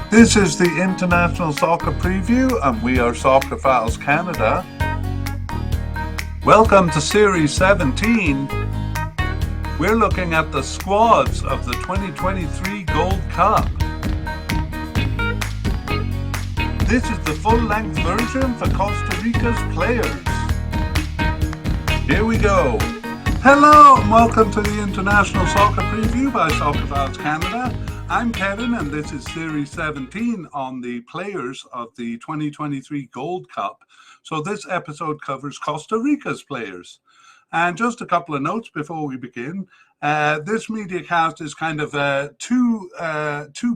This is the International Soccer Preview, and we are Soccer Files Canada. Welcome to Series 17. We're looking at the squads of the 2023 Gold Cup. This is the full-length version for Costa Rica's players. Here we go. Hello and welcome to the International Soccer Preview by Soccer Files Canada. I'm Kevin and this is Series 17 on the players of the 2023 Gold Cup. So this episode covers Costa Rica's players. And just a couple of notes before we begin. This media cast is kind of two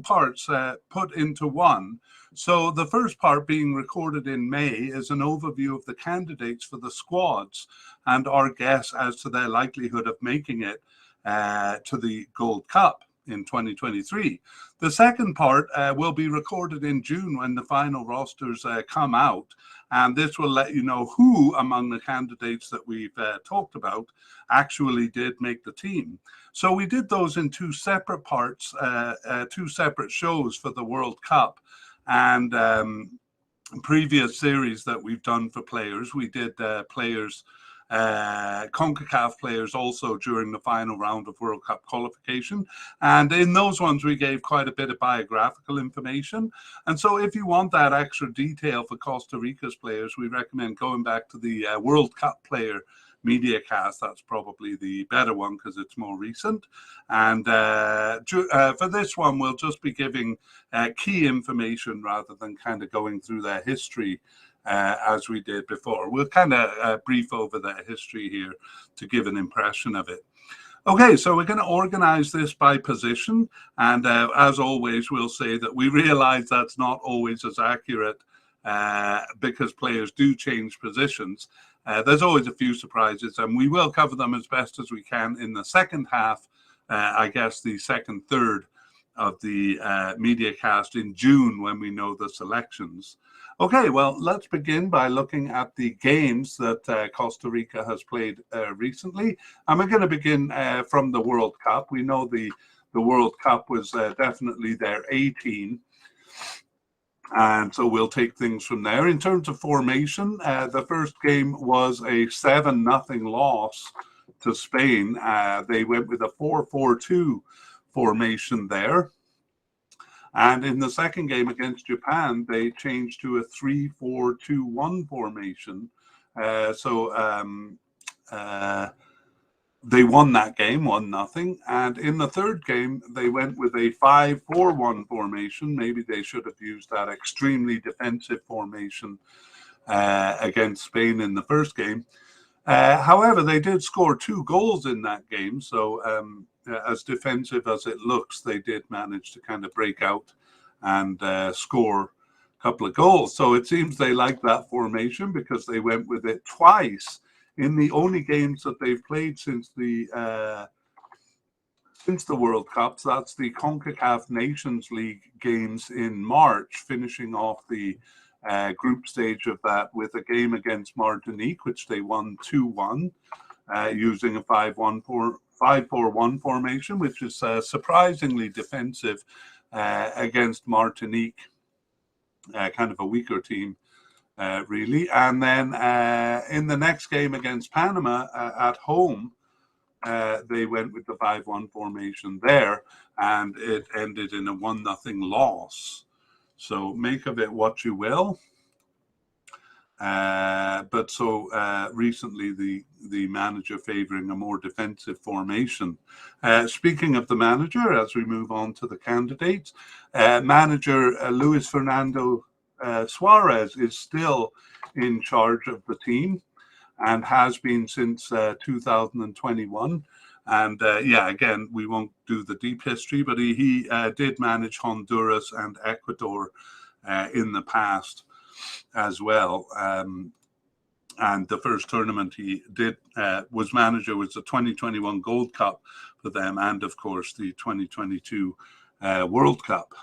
parts put into one. So the first part, being recorded in May, is an overview of the candidates for the squads and our guess as to their likelihood of making it to the Gold Cup in 2023. The second part will be recorded in June when the final rosters come out, and this will let you know who among the candidates that we've talked about actually did make the team. So we did those in two separate parts, two separate shows for the World Cup. And previous series that we've done for players, we did players, CONCACAF players also during the final round of World Cup qualification. And in those ones, we gave quite a bit of biographical information. And so if you want that extra detail for Costa Rica's players, we recommend going back to the World Cup player media cast. That's probably the better one because it's more recent. And for this one, we'll just be giving key information rather than kind of going through their history as we did before. We'll kind of brief over their history here to give an impression of it. Okay, so we're going to organize this by position. And as always, we'll say that we realize that's not always as accurate because players do change positions. There's always a few surprises, and we will cover them as best as we can in the second half, I guess the second third of the media cast in June when we know the selections. Okay, well, let's begin by looking at the games that Costa Rica has played recently. And we're going to begin from the World Cup. We know the World Cup was definitely their A team. And so we'll take things from there. In terms of formation, the first game was a 7-0 loss to Spain. They went with a 4-4-2 formation there. And in the second game against Japan, they changed to a 3-4-2-1 formation. They won that game 1-0. And in the third game, they went with a 5-4-1 formation. Maybe they should have used that extremely defensive formation against Spain in the first game. However, they did score 2 goals in that game. So as defensive as it looks, they did manage to kind of break out and score a couple of goals. So it seems they like that formation because they went with it twice in the only games that they've played since the World Cups. That's the CONCACAF Nations League games in March, finishing off the group stage of that with a game against Martinique, which they won 2-1 using a 5-4-1 formation, which is surprisingly defensive against Martinique, kind of a weaker team. Really. And then in the next game against Panama at home, they went with the 5-1 formation there, and it ended in a 1-0 loss. So make of it what you will. But recently the manager favoring a more defensive formation. Speaking of the manager, as we move on to the candidates, manager Luis Fernando Suarez is still in charge of the team and has been since 2021. And again, we won't do the deep history, but he did manage Honduras and Ecuador in the past as well. And the first tournament he did was manager was the 2021 Gold Cup for them, and of course the 2022 World Cup.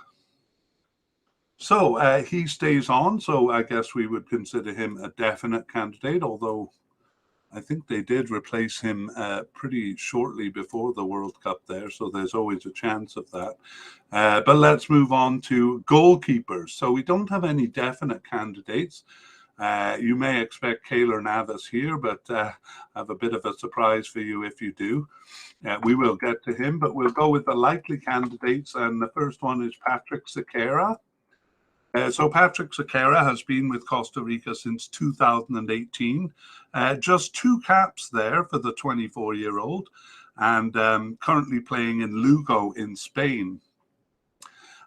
So he stays on. So I guess we would consider him a definite candidate, although I think they did replace him pretty shortly before the World Cup there, so there's always a chance of that. But let's move on to goalkeepers. So we don't have any definite candidates. You may expect Keylor Navas here, but I have a bit of a surprise for you if you do. We will get to him, but we'll go with the likely candidates, and the first one is Patrick Sequeira. So Patrick Sequeira has been with Costa Rica since 2018. Just 2 caps there for the 24-year-old, and currently playing in Lugo in Spain.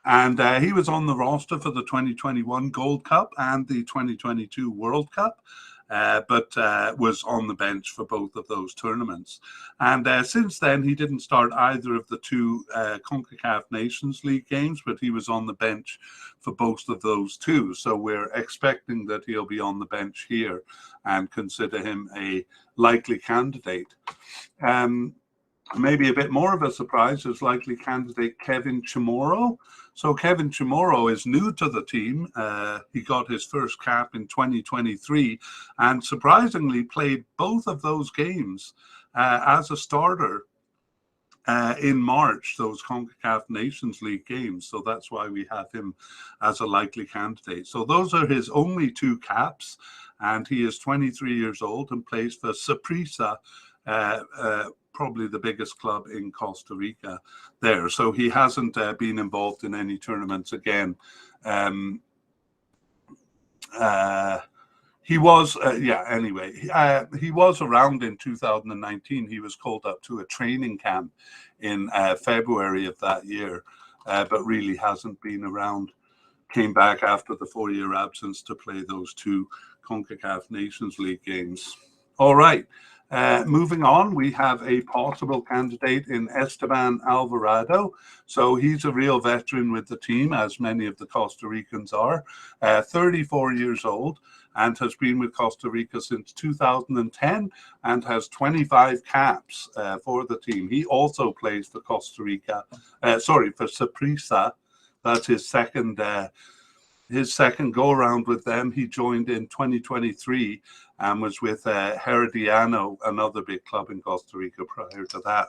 And he was on the roster for the 2021 Gold Cup and the 2022 World Cup, but was on the bench for both of those tournaments. And since then, he didn't start either of the 2 CONCACAF Nations League games, but he was on the bench for both of those 2. So we're expecting that he'll be on the bench here and consider him a likely candidate. Maybe a bit more of a surprise is likely candidate Kevin Chamorro. So Kevin Chamorro is new to the team. He got his first cap in 2023 and surprisingly played both of those games as a starter in March, those CONCACAF Nations League games. So that's why we have him as a likely candidate. So those are his only 2 caps, and he is 23 years old and plays for Saprissa, probably the biggest club in Costa Rica there. So he hasn't been involved in any tournaments again. He was, he was around in 2019. He was called up to a training camp in February of that year, but really hasn't been around. Came back after the 4-year absence to play those 2 CONCACAF Nations League games. All right. Moving on, we have a possible candidate in Esteban Alvarado. So he's a real veteran with the team, as many of the Costa Ricans are. 34 years old and has been with Costa Rica since 2010 and has 25 caps for the team. He also plays for Costa Rica, for Saprissa. That's his second go-around with them. He joined in 2023 and was with Herediano, another big club in Costa Rica prior to that.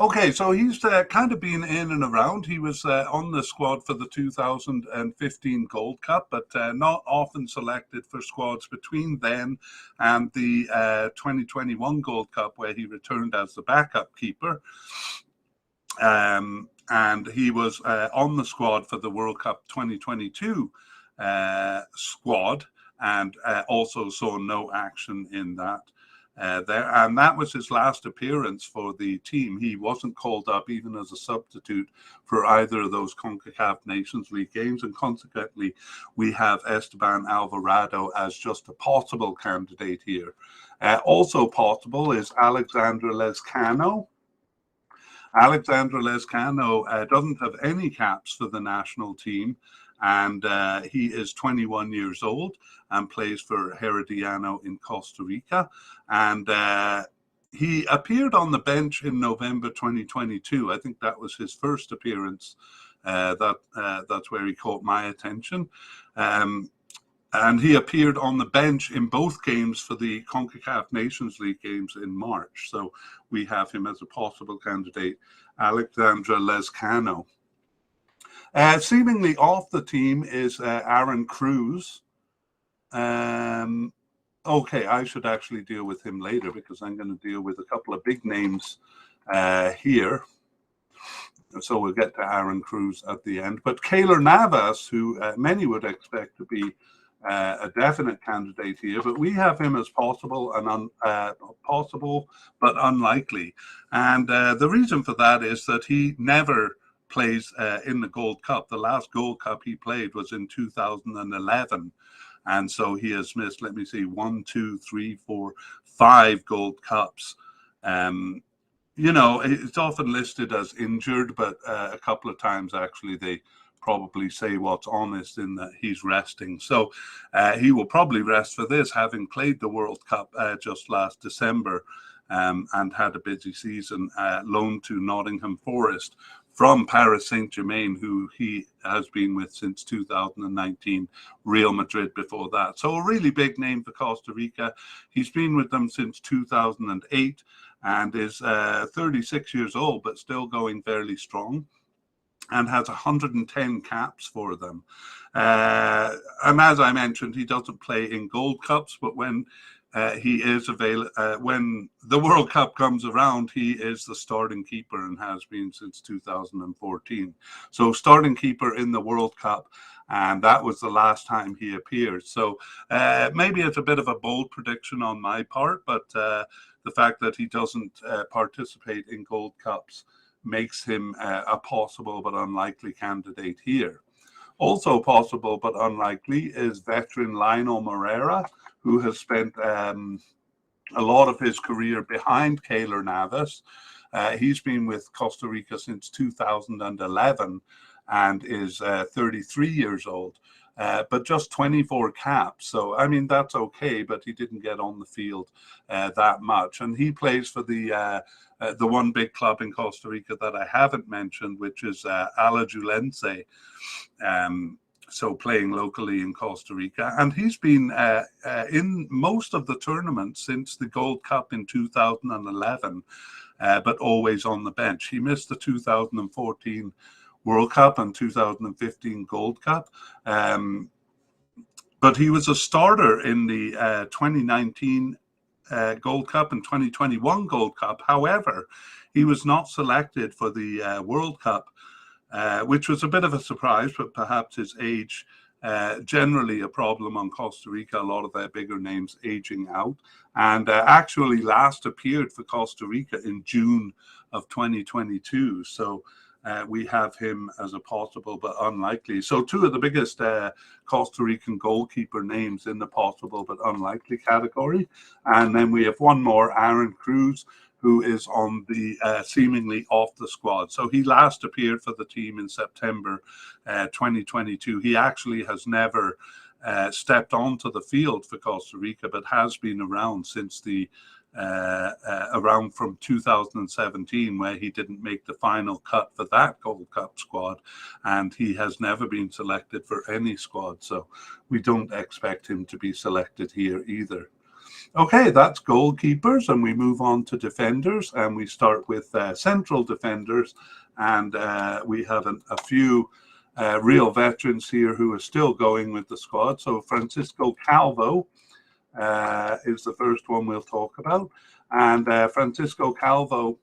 Okay, so he's kind of been in and around. He was on the squad for the 2015 Gold Cup, but not often selected for squads between then and the 2021 Gold Cup, where he returned as the backup keeper. And he was on the squad for the World Cup 2022 squad, and also saw no action in that there. And that was his last appearance for the team. He wasn't called up even as a substitute for either of those CONCACAF Nations League games, and consequently, we have Esteban Alvarado as just a possible candidate here. Also possible is Alexandre Lezcano. Alexandre Lezcano doesn't have any caps for the national team, and he is 21 years old and plays for Herediano in Costa Rica. And he appeared on the bench in November 2022. I think that was his first appearance. That's where he caught my attention. And he appeared on the bench in both games for the CONCACAF Nations League games in March. So we have him as a possible candidate, Alexandre Lezcano. Seemingly off the team is Aaron Cruz. Okay, I should actually deal with him later because I'm going to deal with a couple of big names here. So we'll get to Aaron Cruz at the end. But Keylor Navas, who many would expect to be a definite candidate here, but we have him as possible and possible but unlikely. And the reason for that is that he never plays in the Gold Cup. The last Gold Cup he played was in 2011. And so he has missed, let me see, 1, 2, 3, 4, 5 Gold Cups. You know, it's often listed as injured, but a couple of times actually they probably say what's honest in that he's resting. So he will probably rest for this, having played the World Cup just last December and had a busy season, loaned to Nottingham Forest from Paris Saint-Germain, who he has been with since 2019, Real Madrid before that. So a really big name for Costa Rica. He's been with them since 2008 and is 36 years old, but still going fairly strong, and has 110 caps for them. And as I mentioned, he doesn't play in Gold Cups, but when he is available, when the World Cup comes around, he is the starting keeper and has been since 2014. So starting keeper in the World Cup, and that was the last time he appeared. So maybe it's a bit of a bold prediction on my part, but the fact that he doesn't participate in Gold Cups makes him a possible but unlikely candidate here. Also possible but unlikely is veteran Lionel Moreira, who has spent a lot of his career behind Keylor Navas. He's been with Costa Rica since 2011 and is 33 years old, but just 24 caps. So, I mean, that's okay, but he didn't get on the field that much. And he plays for the one big club in Costa Rica that I haven't mentioned, which is Alajuelense. So playing locally in Costa Rica. And he's been in most of the tournaments since the Gold Cup in 2011, but always on the bench. He missed the 2014 World Cup and 2015 Gold Cup. But he was a starter in the 2019 Gold Cup and 2021 Gold Cup. However, he was not selected for the World Cup, which was a bit of a surprise, but perhaps his age, generally a problem on Costa Rica, a lot of their bigger names aging out, and actually last appeared for Costa Rica in June of 2022. So we have him as a possible but unlikely. So two of the biggest Costa Rican goalkeeper names in the possible but unlikely category. And then we have one more, Aaron Cruz, who is on the seemingly off the squad. So he last appeared for the team in September 2022. He actually has never stepped onto the field for Costa Rica, but has been around since the around from 2017, where he didn't make the final cut for that Gold Cup squad, and he has never been selected for any squad. So we don't expect him to be selected here either. Okay, that's goalkeepers, and we move on to defenders, and we start with central defenders, and we have a few real veterans here who are still going with the squad. So Francisco Calvo is the first one we'll talk about, and Francisco Calvo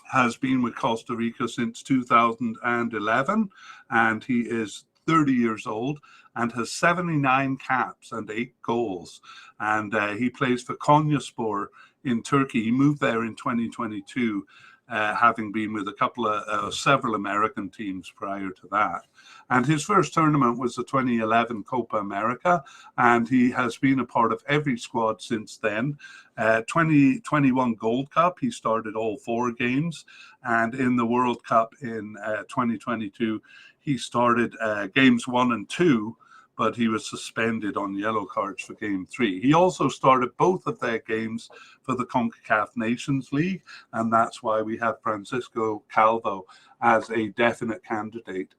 has been with Costa Rica since 2011, and he is 30 years old and has 79 caps and 8 goals. And he plays for Konyaspor in Turkey. He moved there in 2022, having been with a couple of several American teams prior to that. And his first tournament was the 2011 Copa America, and he has been a part of every squad since then. 2021 Gold Cup, he started all 4 games, and in the World Cup in 2022, he started games 1 and 2, but he was suspended on yellow cards for game 3. He also started both of their games for the CONCACAF Nations League, and that's why we have Francisco Calvo as a definite candidate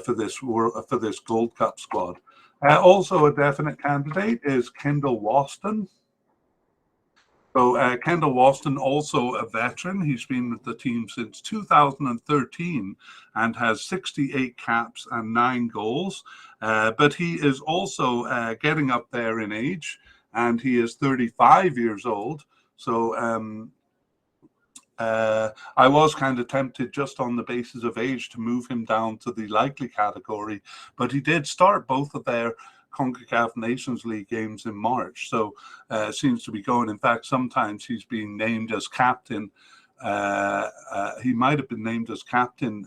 for this Gold Cup squad. Also a definite candidate is Kendall Waston. So Kendall Waston, also a veteran. He's been with the team since 2013 and has 68 caps and 9 goals. But he is also getting up there in age, and he is 35 years old. So I was kind of tempted, just on the basis of age, to move him down to the likely category. But he did start both of their CONCACAF Nations League games in March, so seems to be going. In fact, sometimes he's being named as captain. He might have been named as captain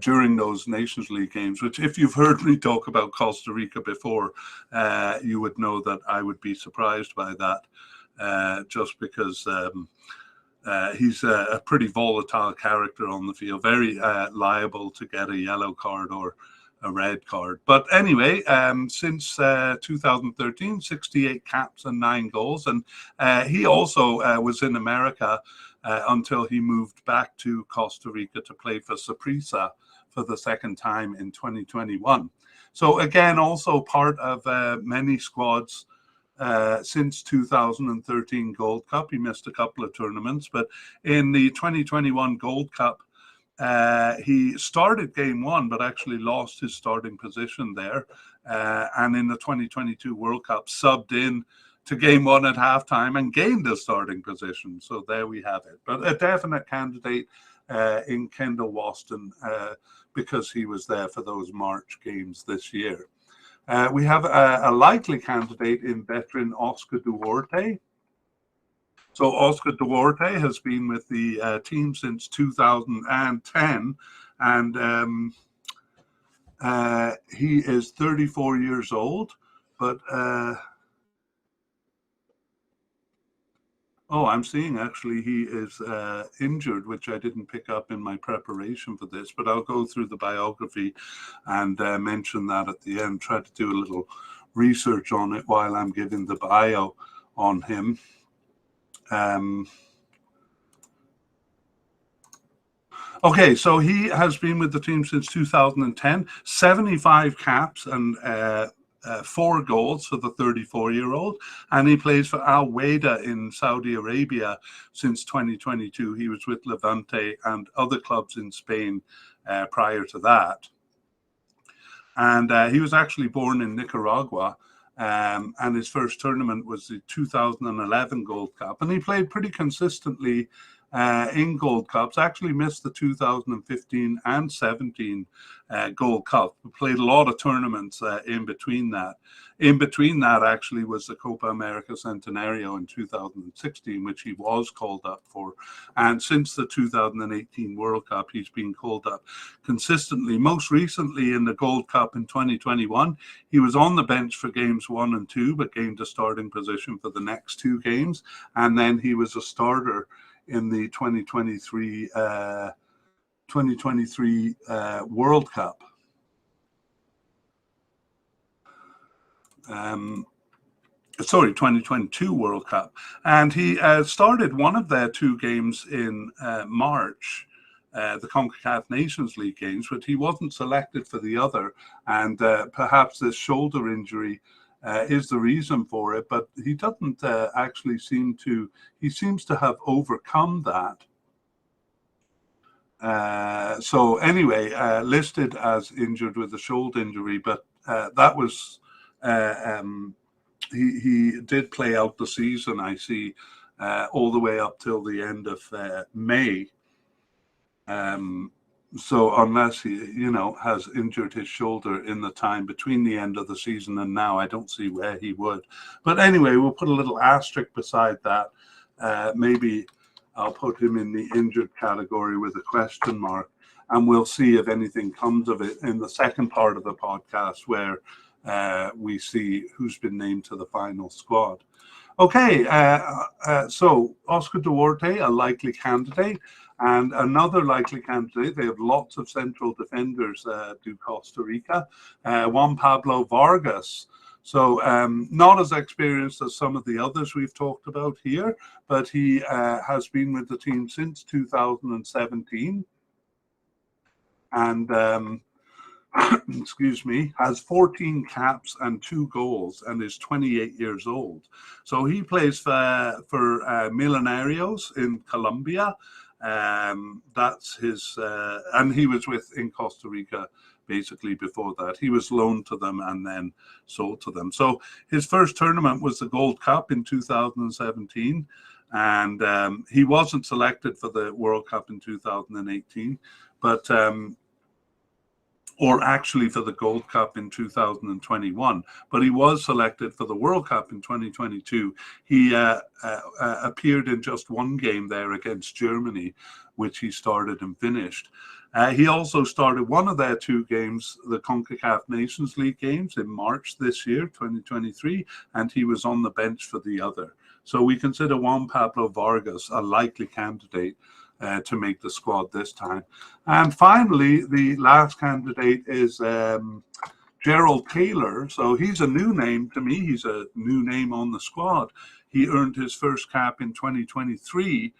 during those Nations League games, which, if you've heard me talk about Costa Rica before, you would know that I would be surprised by that, just because he's a pretty volatile character on the field, very liable to get a yellow card or a red card. But anyway, since 2013, 68 caps and 9 goals. And he also was in America until he moved back to Costa Rica to play for Saprissa for the second time in 2021. So again, also part of many squads since 2013 Gold Cup. He missed a couple of tournaments, but in the 2021 Gold Cup, he started game one, but actually lost his starting position there. And in the 2022 World Cup, subbed in to game one at halftime and gained a starting position. So there we have it. But a definite candidate in Kendall Waston because he was there for those March games this year. We have a likely candidate in veteran Oscar Duarte. So Oscar Duarte has been with the team since 2010, and he is 34 years old, but I'm seeing actually he is injured, which I didn't pick up in my preparation for this, but I'll go through the biography and mention that at the end, try to do a little research on it while I'm giving the bio on him. Okay, so he has been with the team since 2010, 75 caps and 4 goals for the 34-year-old, and he plays for Al Wahda in Saudi Arabia since 2022. He was with Levante and other clubs in Spain prior to that. And he was actually born in Nicaragua, and his first tournament was the 2011 Gold Cup, and he played pretty consistently in Gold Cups. Actually missed the 2015 and 17 Gold Cup. We played a lot of tournaments in between that. In between that actually was the Copa America Centenario in 2016, which he was called up for. And since the 2018 World Cup, he's been called up consistently. Most recently in the Gold Cup in 2021, he was on the bench for games 1 and 2, but gained a starting position for the next 2 games. And then he was a starter in the 2023 World Cup. 2022 World Cup. And he started one of their 2 games in March, the CONCACAF Nations League games, but he wasn't selected for the other. And perhaps this shoulder injury is the reason for it, but he doesn't actually he seems to have overcome that. So anyway, listed as injured with a shoulder injury, but that was, he did play out the season, I see, all the way up till the end of May. So unless he, has injured his shoulder in the time between the end of the season and now, I don't see where he would. But anyway, we'll put a little asterisk beside that. Maybe I'll put him in the injured category with a question mark, and we'll see if anything comes of it in the second part of the podcast where we see who's been named to the final squad. Okay, so Oscar Duarte, a likely candidate. And another likely candidate, they have lots of central defenders, do Costa Rica. Juan Pablo Vargas. So not as experienced as some of the others we've talked about here, but he has been with the team since 2017. And excuse me, has 14 caps and 2 goals and is 28 years old. So he plays for Millonarios in Colombia. That's his, and he was in Costa Rica basically before that. He was loaned to them and then sold to them. So his first tournament was the Gold Cup in 2017, and he wasn't selected for the World Cup in 2018, but or actually for the Gold Cup in 2021, but he was selected for the World Cup in 2022. He appeared in just 1 game there against Germany, which he started and finished. He also started one of their 2 games, the CONCACAF Nations League games in March this year, 2023, and he was on the bench for the other. So we consider Juan Pablo Vargas a likely candidate to make the squad this time. And finally, the last candidate is Gerald Taylor. So he's a new name to me. He's a new name on the squad. He earned his first cap in 2023,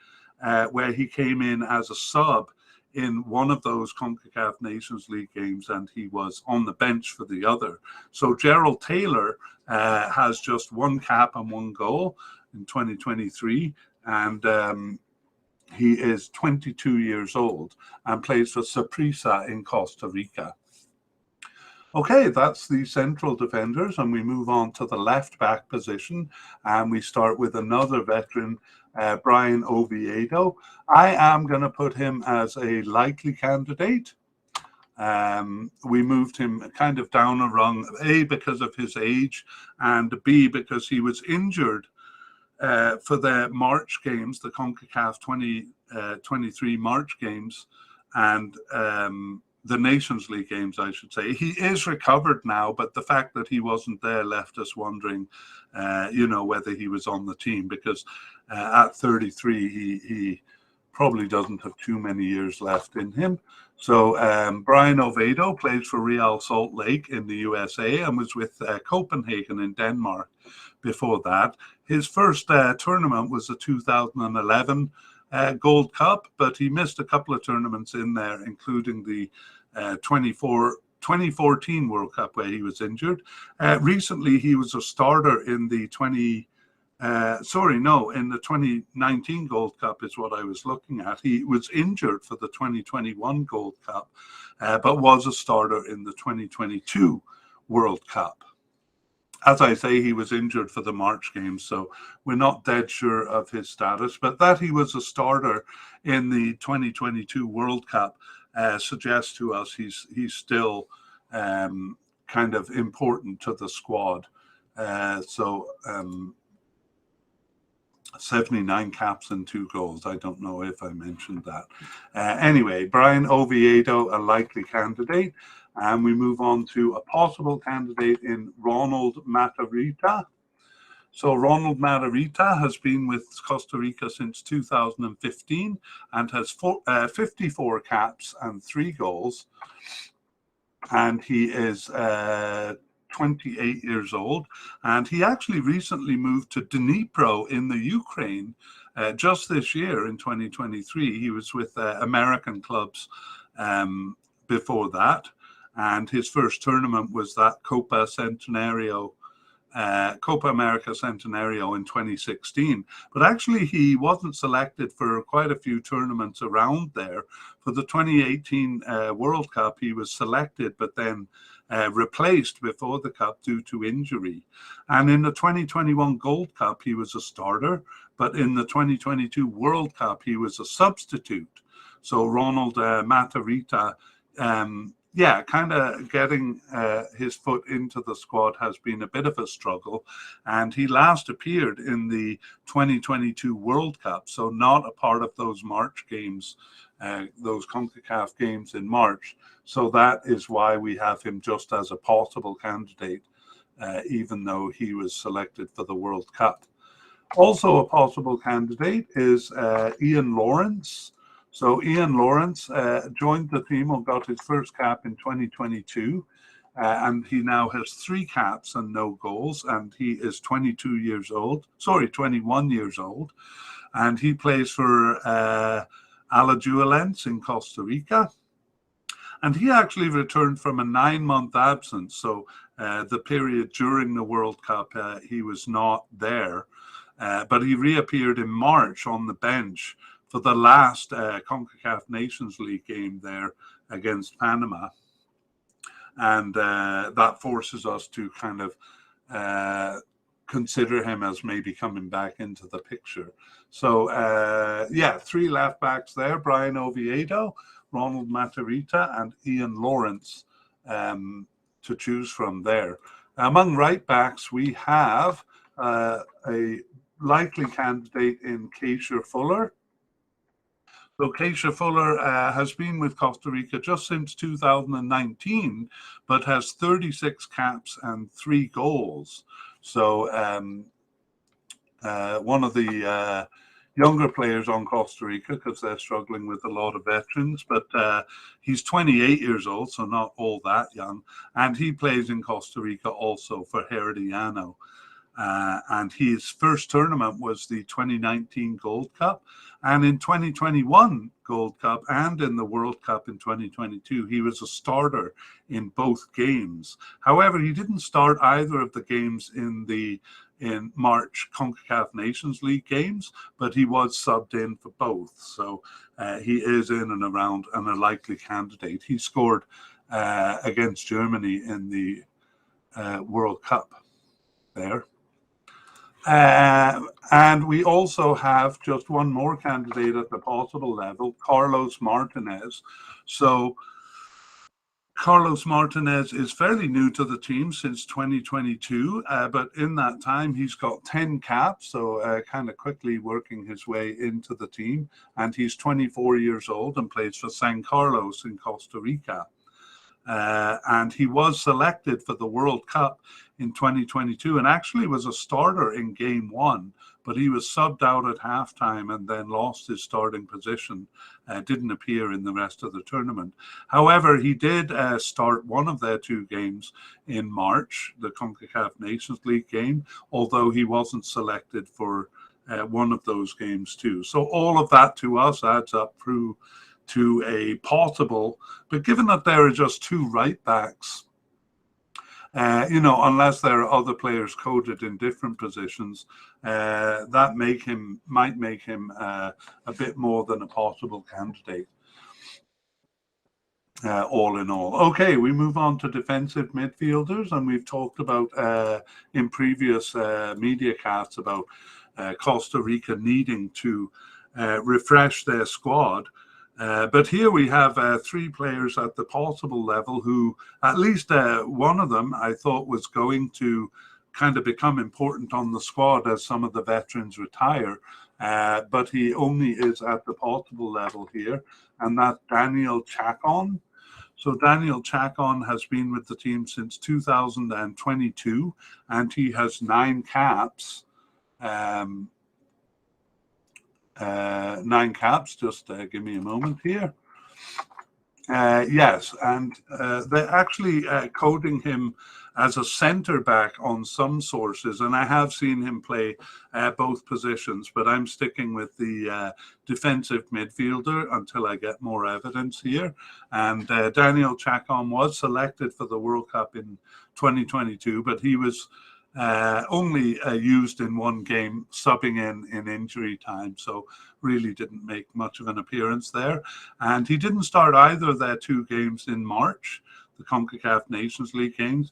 where he came in as a sub in one of those CONCACAF Nations League games, and he was on the bench for the other. So Gerald Taylor has just one cap and one goal in 2023, and he is 22 years old and plays for Saprissa in Costa Rica. Okay, that's the central defenders, and we move on to the left back position, and we start with another veteran, Brian Oviedo. I am going to put him as a likely candidate. We moved him kind of down a rung, A, because of his age, and B, because he was injured for the March games, the CONCACAF 2023 March games, and the Nations League games, I should say. He is recovered now, but the fact that he wasn't there left us wondering, whether he was on the team, because at 33, he probably doesn't have too many years left in him. So Brian Oviedo plays for Real Salt Lake in the USA and was with Copenhagen in Denmark before that. His first tournament was the 2011 Gold Cup, but he missed a couple of tournaments in there, including the 2014 World Cup where he was injured. Recently, he was a starter in the 2019 Gold Cup is what I was looking at. He was injured for the 2021 Gold Cup, but was a starter in the 2022 World Cup. As I say, he was injured for the March games, so we're not dead sure of his status. But that he was a starter in the 2022 World Cup suggests to us he's still kind of important to the squad. 79 caps and 2 goals. I don't know if I mentioned that. Anyway, Brian Oviedo, a likely candidate. And we move on to a possible candidate in Ronald Matarrita. So Ronald Matarrita has been with Costa Rica since 2015 and has 54 caps and 3 goals. And he is 28 years old. And he actually recently moved to Dnipro in the Ukraine just this year in 2023. He was with American clubs before that. And his first tournament was that Copa America Centenario in 2016. But actually, he wasn't selected for quite a few tournaments around there. For the 2018 World Cup, he was selected, but then replaced before the Cup due to injury. And in the 2021 Gold Cup, he was a starter. But in the 2022 World Cup, he was a substitute. So Ronald Matarrita, kind of getting his foot into the squad has been a bit of a struggle. And he last appeared in the 2022 World Cup, so not a part of those March games, those CONCACAF games in March. So that is why we have him just as a possible candidate, even though he was selected for the World Cup. Also a possible candidate is Ian Lawrence. So Ian Lawrence joined the team and got his first cap in 2022, and he now has 3 caps and no goals, and he is 21 years old, and he plays for Alajuelense in Costa Rica. And he actually returned from a 9-month absence, so the period during the World Cup, he was not there, but he reappeared in March on the bench for the last CONCACAF Nations League game there against Panama. And that forces us to kind of consider him as maybe coming back into the picture. So, 3 left backs there, Brian Oviedo, Ronald Matarrita, and Ian Lawrence to choose from there. Among right backs, we have a likely candidate in Keisha Fuller. So Keisha Fuller has been with Costa Rica just since 2019, but has 36 caps and 3 goals. So one of the younger players on Costa Rica, because they're struggling with a lot of veterans, but he's 28 years old, so not all that young. And he plays in Costa Rica also for Herediano. and his first tournament was the 2019 Gold Cup. And in 2021 Gold Cup and in the World Cup in 2022, he was a starter in both games. However, he didn't start either of the games in March CONCACAF Nations League games, but he was subbed in for both. So he is in and around and a likely candidate. He scored against Germany in the World Cup there. And we also have just one more candidate at the possible level, Carlos Martinez. So Carlos Martinez is fairly new to the team since 2022, but in that time he's got 10 caps, so kind of quickly working his way into the team. And he's 24 years old and plays for San Carlos in Costa Rica. And he was selected for the World Cup in 2022 and actually was a starter in game one, but he was subbed out at halftime and then lost his starting position, didn't appear in the rest of the tournament. However, he did start one of their two games in March, the CONCACAF Nations League game, although he wasn't selected for one of those games too. So all of that to us adds up through to a possible, but given that there are just two right backs, unless there are other players coded in different positions, that might make him a bit more than a possible candidate. All in all. Okay, we move on to defensive midfielders, and we've talked about in previous media casts about Costa Rica needing to refresh their squad. But here we have three players at the possible level who, at least one of them, I thought was going to kind of become important on the squad as some of the veterans retire. But he only is at the possible level here, and that's Daniel Chacon. So Daniel Chacon has been with the team since 2022, and he has 9 caps. 9 caps, just give me a moment here. Yes, and they're actually coding him as a centre back on some sources, and I have seen him play both positions, but I'm sticking with the defensive midfielder until I get more evidence here. And Daniel Chacon was selected for the World Cup in 2022, but he was only used in one game, subbing in injury time, so really didn't make much of an appearance there. And he didn't start either of their 2 games in March, the CONCACAF Nations League games.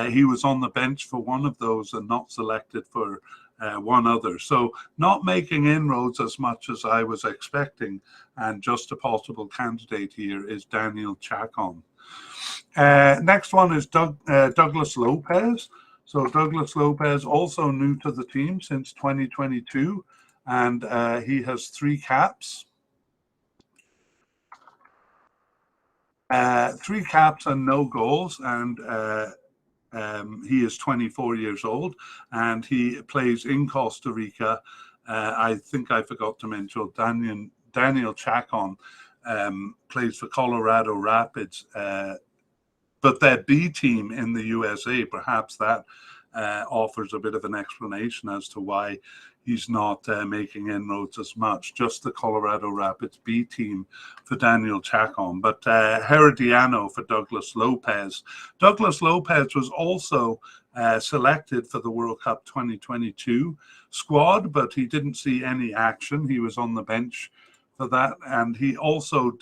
He was on the bench for one of those and not selected for one other. So not making inroads as much as I was expecting, and just a possible candidate here is Daniel Chacon. Next one is Douglas Lopez. So Douglas Lopez, also new to the team since 2022, and he has 3 caps. 3 caps and no goals, and he is 24 years old, and he plays in Costa Rica. I think I forgot to mention Daniel Chacon plays for Colorado Rapids, but their B team in the USA, perhaps that offers a bit of an explanation as to why he's not making inroads as much. Just the Colorado Rapids B team for Daniel Chacon, but Herediano for Douglas Lopez. Douglas Lopez was also selected for the World Cup 2022 squad, but he didn't see any action. He was on the bench for that, and he also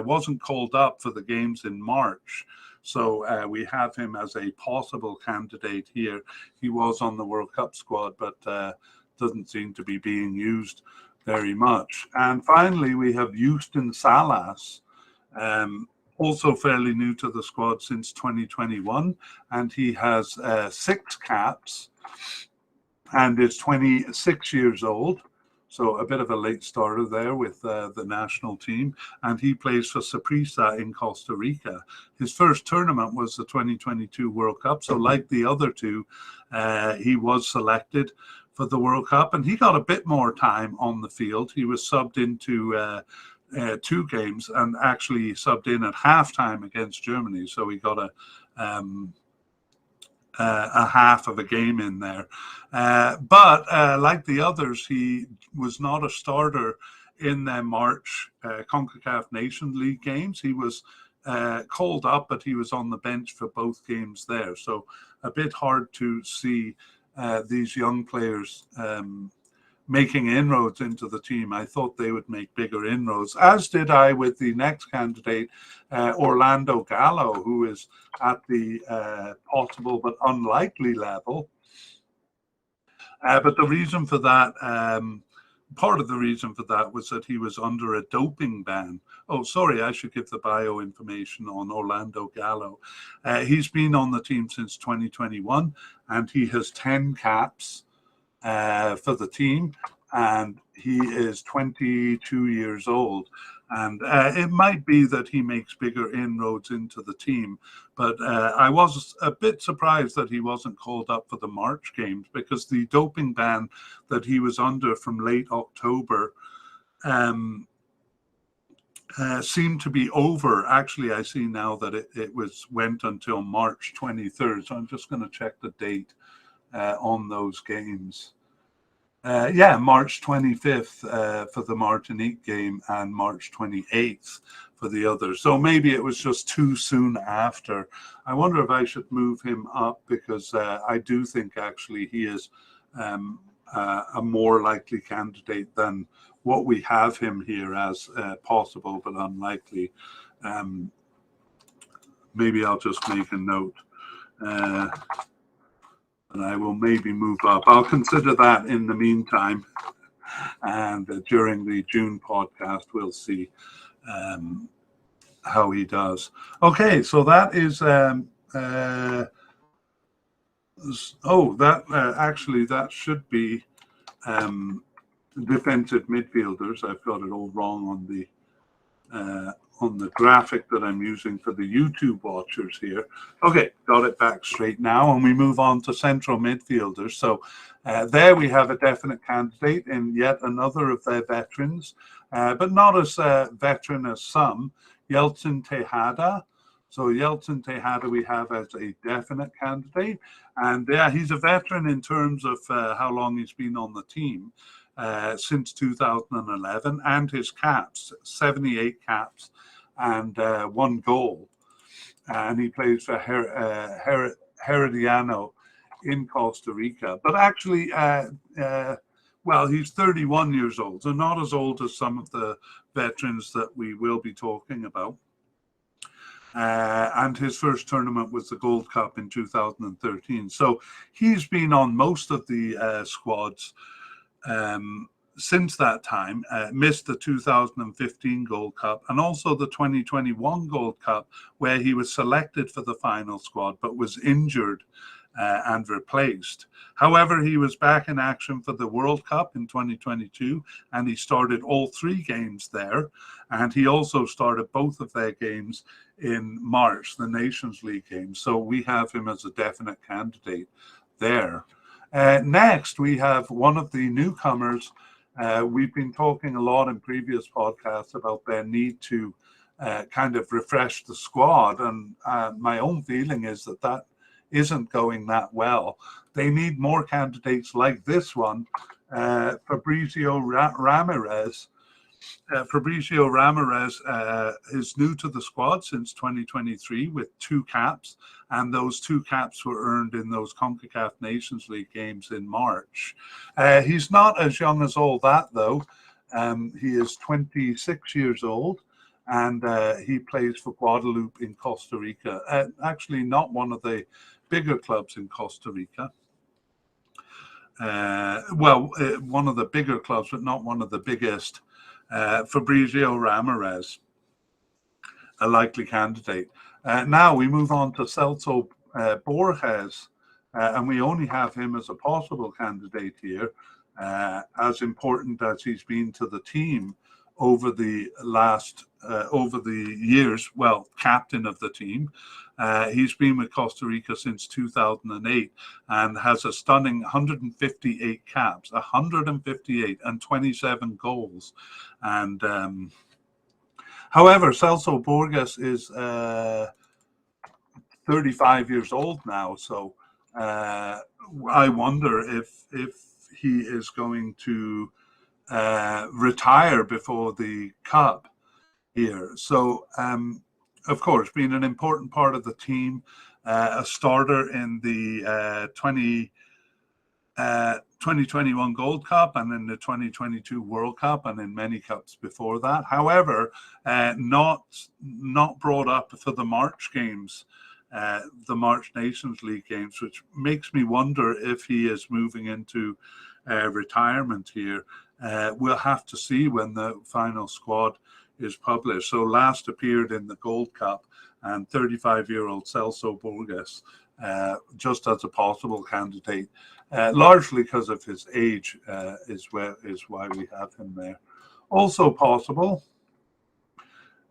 wasn't called up for the games in March. So we have him as a possible candidate here. He was on the World Cup squad, but doesn't seem to be being used very much. And finally, we have Houston Salas, also fairly new to the squad since 2021, and he has 6 caps and is 26 years old. So a bit of a late starter there with the national team. And he plays for Saprissa in Costa Rica. His first tournament was the 2022 World Cup. So like the other two, he was selected for the World Cup. And he got a bit more time on the field. He was subbed into 2 games and actually subbed in at halftime against Germany. So he got a half of a game in there. But like the others, he was not a starter in the March CONCACAF Nations League games. He was called up, but he was on the bench for both games there. So a bit hard to see these young players making inroads into the team. I thought they would make bigger inroads, as did I with the next candidate, Orlando Gallo, who is at the possible but unlikely level. But the reason for that, part of the reason for that was that he was under a doping ban. Oh, sorry, I should give the bio information on Orlando Gallo. He's been on the team since 2021, and he has 10 caps for the team, and he is 22 years old. And it might be that he makes bigger inroads into the team, but I was a bit surprised that he wasn't called up for the March games, because the doping ban that he was under from late October seemed to be over. Actually, I see now that it went until March 23rd, so I'm just going to check the date on those games. March 25th for the Martinique game, and March 28th for the others. So maybe it was just too soon after. I wonder if I should move him up, because I do think actually he is a more likely candidate than what we have him here as, possible but unlikely. Maybe I'll just make a note. And I will maybe move up. I'll consider that in the meantime. And during the June podcast, we'll see how he does. Okay, so that is actually that should be defensive midfielders. I've got it all wrong on the graphic that I'm using for the YouTube watchers here. Okay, got it back straight now, and we move on to central midfielders. So there we have a definite candidate in yet another of their veterans, but not as veteran as some, Yeltsin Tejada. So Yeltsin Tejada we have as a definite candidate, and he's a veteran in terms of how long he's been on the team. Since 2011, and his caps, 78 caps and 1 goal. And he plays for Herediano in Costa Rica. But actually, he's 31 years old, so not as old as some of the veterans that we will be talking about. And his first tournament was the Gold Cup in 2013. So he's been on most of the squads since that time, missed the 2015 Gold Cup and also the 2021 Gold Cup, where he was selected for the final squad but was injured and replaced. However, he was back in action for the World Cup in 2022, and he started all 3 games there, and he also started both of their games in March, the Nations League games. So we have him as a definite candidate there. Next, we have one of the newcomers. We've been talking a lot in previous podcasts about their need to kind of refresh the squad, and my own feeling is that isn't going that well. They need more candidates like this one, Fabrizio Ramirez. Fabrizio Ramirez is new to the squad since 2023 with 2 caps, and those 2 caps were earned in those CONCACAF Nations League games in March. He's not as young as all that, though. He is 26 years old, and he plays for Guadalupe in Costa Rica. Actually, not one of the bigger clubs in Costa Rica. One of the bigger clubs, but not one of the biggest. Fabrizio Ramirez, a likely candidate. Now we move on to Celso Borges, and we only have him as a possible candidate here, as important as he's been to the team over the years. Well, captain of the team. He's been with Costa Rica since 2008 and has a stunning 158 caps, 158 and 27 goals. And however, Celso Borges is 35 years old now, so I wonder if he is going to retire before the Cup here. So, of course, being an important part of the team, a starter in the 2021 Gold Cup and in the 2022 World Cup and in many cups before that. However, not brought up for the March games, the March Nations League games, which makes me wonder if he is moving into retirement here. We'll have to see when the final squad is published. So last appeared in the Gold Cup, and 35-year-old Celso Borges, just as a possible candidate, largely because of his age, is why we have him there. Also possible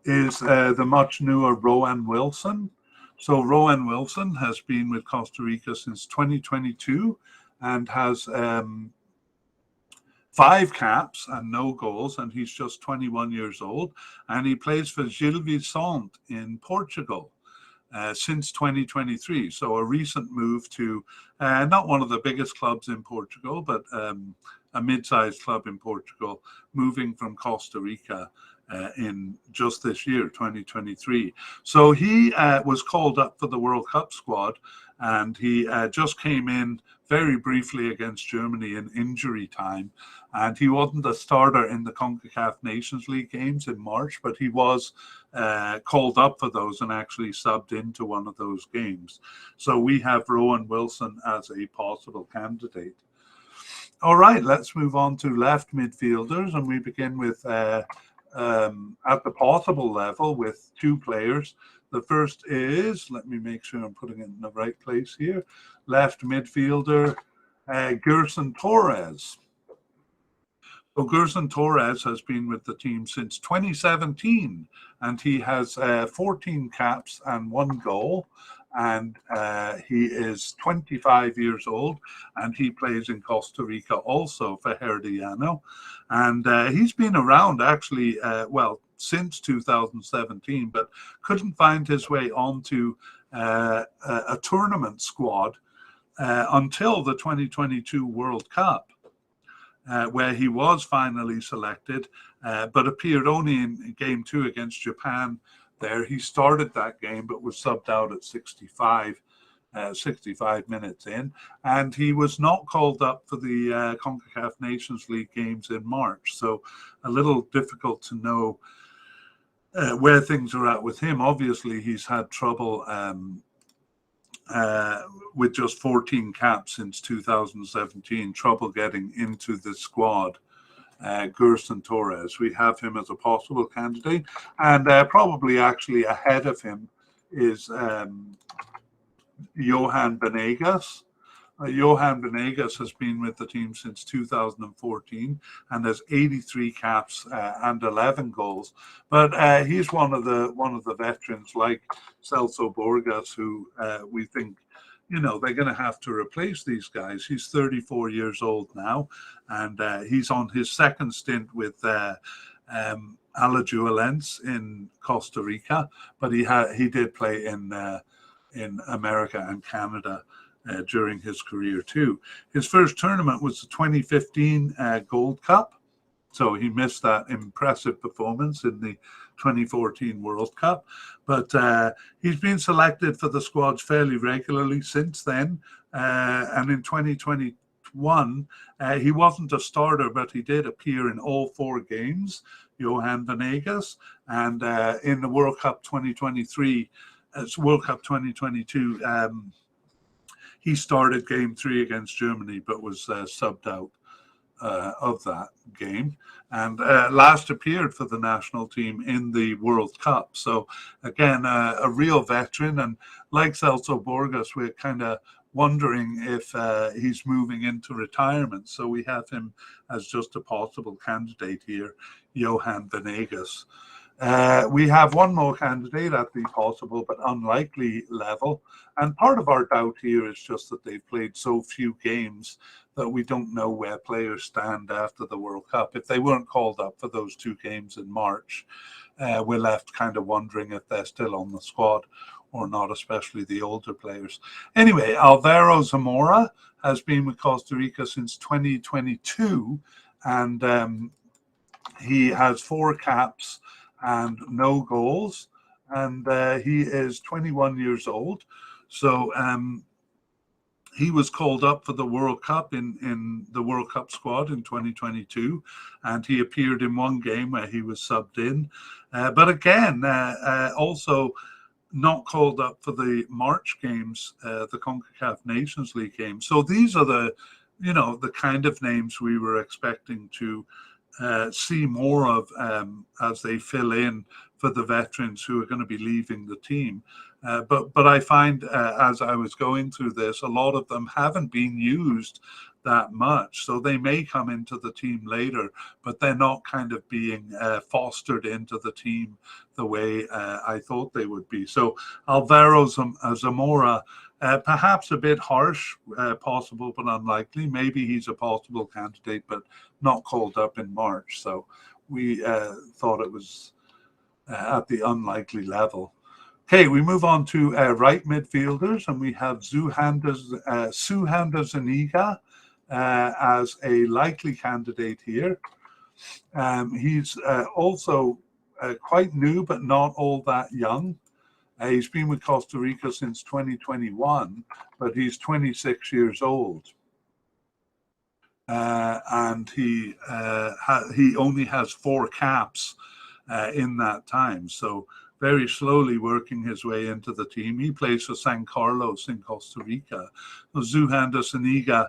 is the much newer Rowan Wilson. So Rowan Wilson has been with Costa Rica since 2022 and has 5 caps and no goals, and he's just 21 years old, and he plays for Gil Vicente in Portugal since 2023. So a recent move to not one of the biggest clubs in Portugal, but a mid-sized club in Portugal, moving from Costa Rica in just this year, 2023. So he was called up for the World Cup squad, and he just came in very briefly against Germany in injury time. And he wasn't a starter in the CONCACAF Nations League games in March, but he was called up for those and actually subbed into one of those games. So we have Rowan Wilson as a possible candidate. All right, let's move on to left midfielders, and we begin with at the possible level with 2 players. The first is, let me make sure I'm putting it in the right place here, left midfielder Gerson Torres. So Gerson Torres has been with the team since 2017, and he has 14 caps and 1 goal. And he is 25 years old, and he plays in Costa Rica also for Herediano. And he's been around actually, since 2017, but couldn't find his way onto a tournament squad until the 2022 World Cup, where he was finally selected, but appeared only in game 2 against Japan. There, he started that game, but was subbed out at 65 minutes in, and he was not called up for the CONCACAF Nations League games in March. So a little difficult to know where things are at with him. Obviously, he's had trouble with just 14 caps since 2017, trouble getting into the squad. Gerson Torres, we have him as a possible candidate, and probably actually ahead of him is Johan Venegas. Johan Venegas has been with the team since 2014 and has 83 caps and 11 goals. But he's one of the veterans like Celso Borges, who we think, they're going to have to replace these guys. He's 34 years old now, and he's on his second stint with Alajuelense in Costa Rica, but he did play in America and Canada during his career too. His first tournament was the 2015 Gold Cup, so he missed that impressive performance in the 2014 World Cup, but he's been selected for the squads fairly regularly since then, and in 2021 he wasn't a starter, but he did appear in all 4 games, Johan Venegas, and in the World Cup 2023, World Cup 2022, he started game 3 against Germany, but was subbed out of that game, and last appeared for the national team in the World Cup. So again, a real veteran, and like Celso Borges, we're kind of wondering if he's moving into retirement. So we have him as just a possible candidate here, Johan Venegas. We have one more candidate at the possible but unlikely level, and part of our doubt here is just that they've played so few games that we don't know where players stand after the World Cup. If they weren't called up for those 2 games in March, we're left kind of wondering if they're still on the squad or not especially the older players. Anyway, Alvaro Zamora has been with Costa Rica since 2022, and he has 4 caps and no goals, and he is 21 years old. So he was called up for the World Cup in the World Cup squad in 2022, and he appeared in one game where he was subbed in. But again, also not called up for the March games, the CONCACAF Nations League games. So these are the kind of names we were expecting to see more of as they fill in for the veterans who are going to be leaving the team. But I find as I was going through this, a lot of them haven't been used that much. So they may come into the team later, but they're not kind of being fostered into the team the way I thought they would be. So Alvaro Zamora, perhaps a bit harsh, possible but unlikely. Maybe he's a possible candidate, but not called up in March. So we thought it was at the unlikely level. Okay, we move on to right midfielders, and we have Suhanda Zuniga as a likely candidate here. He's also quite new, but not all that young. He's been with Costa Rica since 2021, but he's 26 years old. And he only has 4 caps in that time. So very slowly working his way into the team. He plays for San Carlos in Costa Rica. Suhanda Zuniga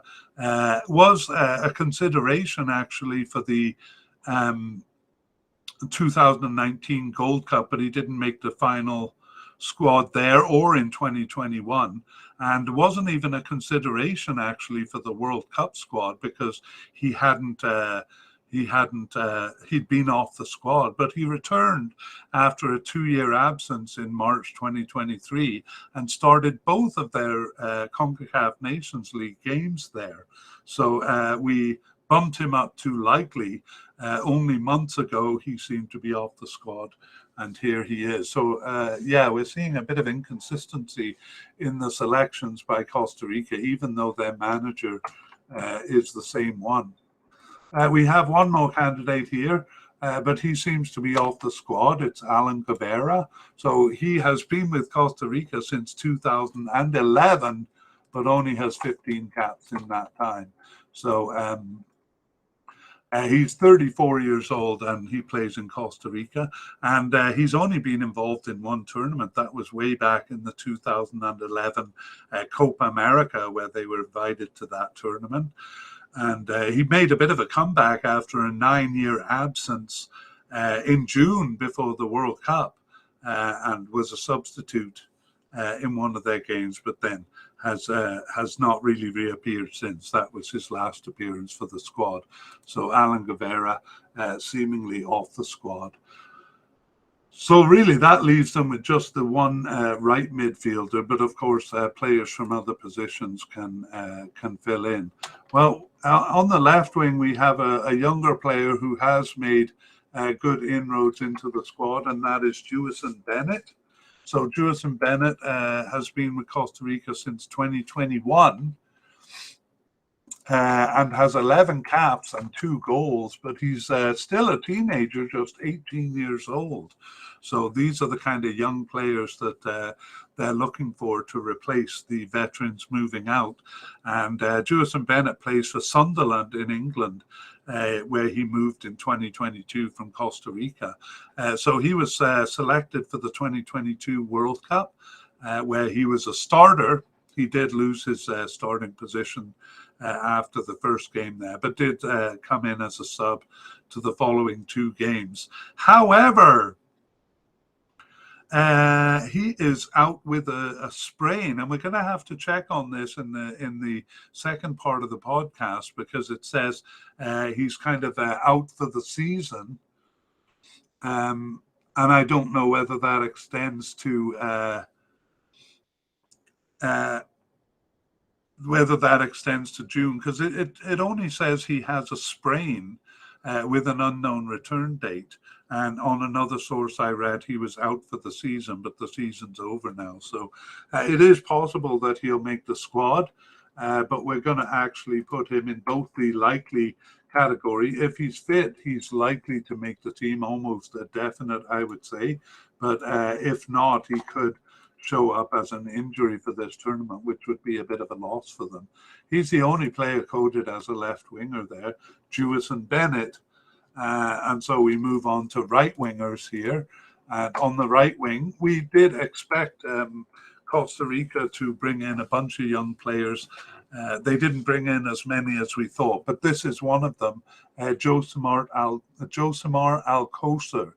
was a consideration actually for the 2019 Gold Cup, but he didn't make the final squad there or in 2021, and wasn't even a consideration actually for the World Cup squad because he'd been off the squad, but he returned after a 2-year absence in March 2023 and started both of their CONCACAF Nations League games there. So we bumped him up to likely. Only months ago, he seemed to be off the squad, and here he is. So, we're seeing a bit of inconsistency in the selections by Costa Rica, even though their manager is the same one. We have one more candidate here, but he seems to be off the squad. It's Alan Guevara. So he has been with Costa Rica since 2011, but only has 15 caps in that time. So he's 34 years old and he plays in Costa Rica. And he's only been involved in one tournament. That was way back in the 2011 Copa America, where they were invited to that tournament. And he made a bit of a comeback after a 9-year absence in June before the World Cup, and was a substitute in one of their games, but then has not really reappeared since. That was his last appearance for the squad. So Alan Guevara seemingly off the squad. So really that leaves them with just the one right midfielder, but of course players from other positions can fill in. Well, on the left wing we have a younger player who has made good inroads into the squad, and that is Jewison Bennett. So Jewison Bennett has been with Costa Rica since 2021 and has 11 caps and 2 goals, but he's still a teenager, just 18 years old. So these are the kind of young players that they're looking for to replace the veterans moving out. And Jewison Bennett plays for Sunderland in England, where he moved in 2022 from Costa Rica. So he was selected for the 2022 World Cup, where he was a starter. He did lose his starting position after the first game there, but did come in as a sub to the following 2 games. However, he is out with a sprain, and we're going to have to check on this in the second part of the podcast, because it says he's kind of out for the season, and I don't know whether that extends to June, because it only says he has a sprain. with an unknown return date. And on another source I read, he was out for the season, but the season's over now. So it is possible that he'll make the squad, but we're going to actually put him in both the likely category. If he's fit, he's likely to make the team, almost a definite, I would say. But if not, he could show up as an injury for this tournament, which would be a bit of a loss for them. He's the only player coded as a left winger there, Jewison Bennett. And so we move on to right wingers here. And on the right wing, we did expect Costa Rica to bring in a bunch of young players. They didn't bring in as many as we thought, but this is one of them, Josimar Alcocer,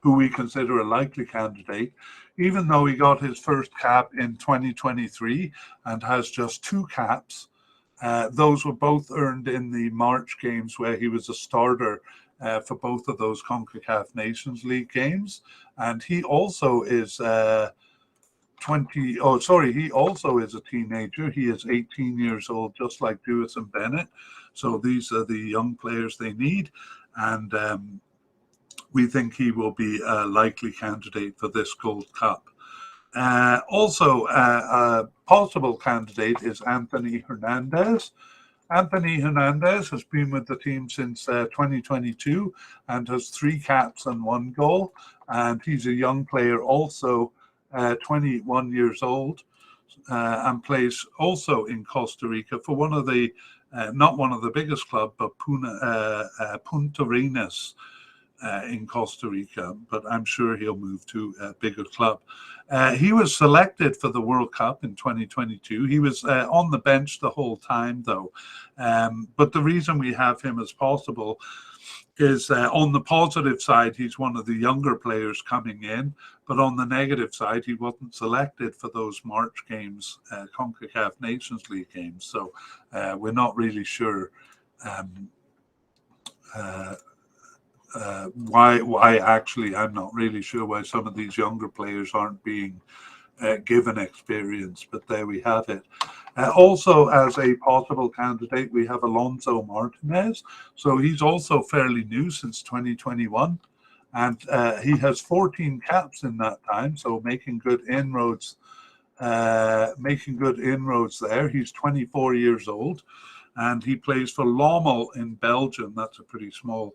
who we consider a likely candidate, even though he got his first cap in 2023 and has just 2 caps. Those were both earned in the March games where he was a starter for both of those CONCACAF Nations League games. And he also is he also is a teenager. He is 18 years old, just like Jewison Bennett. So these are the young players they need. And we think he will be a likely candidate for this Gold Cup. Also, a possible candidate is Anthony Hernandez. Anthony Hernandez has been with the team since 2022 and has 3 caps and 1 goal. And he's a young player, also 21 years old, and plays also in Costa Rica for one of the, not one of the biggest clubs, but Punta Arenas in Costa Rica, but I'm sure he'll move to a bigger club. He was selected for the World Cup in 2022. He was on the bench the whole time, though. But the reason we have him as possible is on the positive side, he's one of the younger players coming in, but on the negative side, he wasn't selected for those March games, CONCACAF Nations League games. So we're not really sure why actually, I'm not really sure why some of these younger players aren't being given experience, but there we have it. Also, as a possible candidate, we have Alonso Martinez. So he's also fairly new since 2021, and he has 14 caps in that time, so making good inroads. Making good inroads there. He's 24 years old, and he plays for Lommel in Belgium. That's a pretty small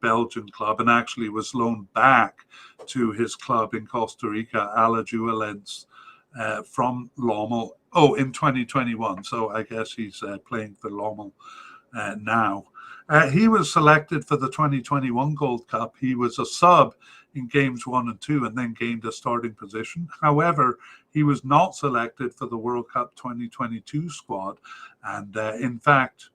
Belgian club, and actually was loaned back to his club in Costa Rica, Alajuelense, from Lommel. In 2021. So I guess he's playing for Lommel now. He was selected for the 2021 Gold Cup. He was a sub in games 1 and 2 and then gained a starting position. However, he was not selected for the World Cup 2022 squad. And in fact,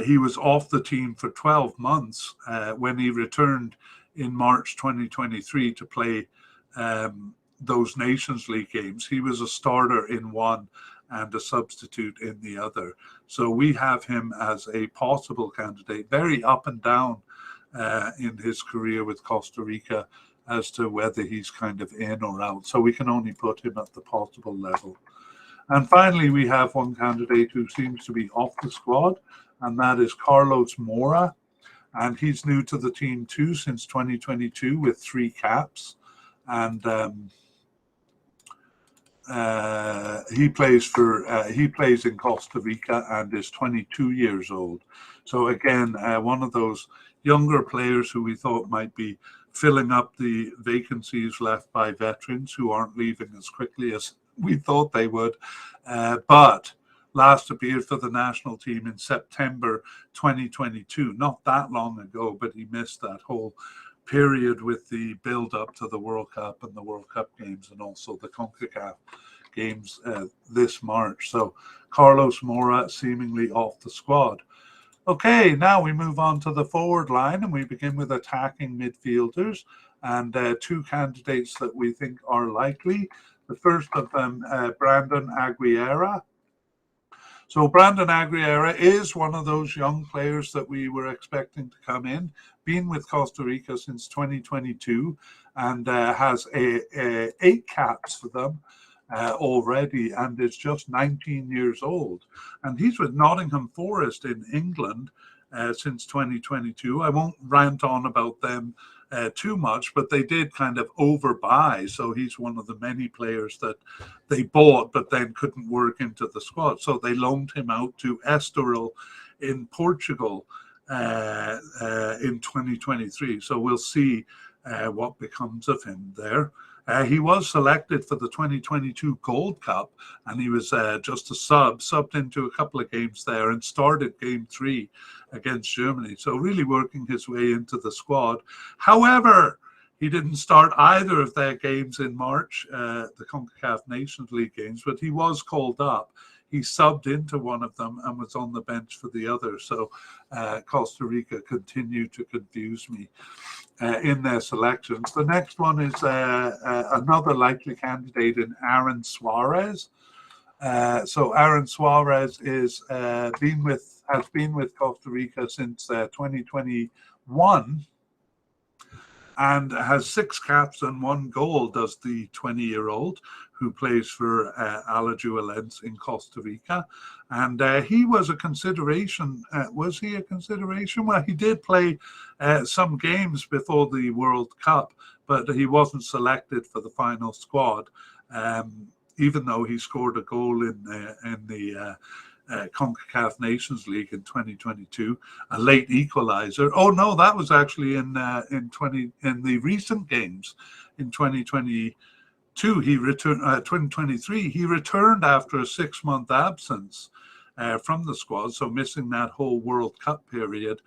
he was off the team for 12 months when he returned in March 2023 to play those Nations League games. He was a starter in one and a substitute in the other. So we have him as a possible candidate, very up and down in his career with Costa Rica as to whether he's kind of in or out. So we can only put him at the possible level. And finally, we have one candidate who seems to be off the squad, and that is Carlos Mora. And he's new to the team too since 2022 with 3 caps. And he plays in Costa Rica and is 22 years old. So again, one of those younger players who we thought might be filling up the vacancies left by veterans who aren't leaving as quickly as we thought they would. But last appeared for the national team in September 2022, not that long ago, but he missed that whole period with the build up to the World Cup and the World Cup games and also the CONCACAF games this March. So Carlos Mora seemingly off the squad. Okay, now we move on to the forward line and we begin with attacking midfielders and 2 candidates that we think are likely. The first of them, Brandon Aguilera. So Brandon Aguilera is one of those young players that we were expecting to come in, been with Costa Rica since 2022 and has 8 caps for them. already, and is just 19 years old. And he's with Nottingham Forest in England since 2022. I won't rant on about them too much, but they did kind of overbuy. So he's one of the many players that they bought but then couldn't work into the squad. So they loaned him out to Estoril in Portugal in 2023. So we'll see what becomes of him there. He was selected for the 2022 Gold Cup, and he was just a subbed into a couple of games there and started game 3 against Germany. So really working his way into the squad. However, he didn't start either of their games in March, the CONCACAF Nations League games, but he was called up. He subbed into one of them and was on the bench for the other. So Costa Rica continued to confuse me in their selections. The next one is another likely candidate in Aaron Suarez. So Aaron Suarez has been with Costa Rica since 2021 and has 6 caps and 1 goal, does the 20-year-old who plays for Alajuelense in Costa Rica. And he was a consideration. Was he a consideration? Well, he did play some games before the World Cup, but he wasn't selected for the final squad, even though he scored a goal in the CONCACAF Nations League in 2022, a late equalizer. Oh no, that was actually in the recent games in 2022. He returned 2023. He returned after a 6-month absence from the squad, so missing that whole World Cup period.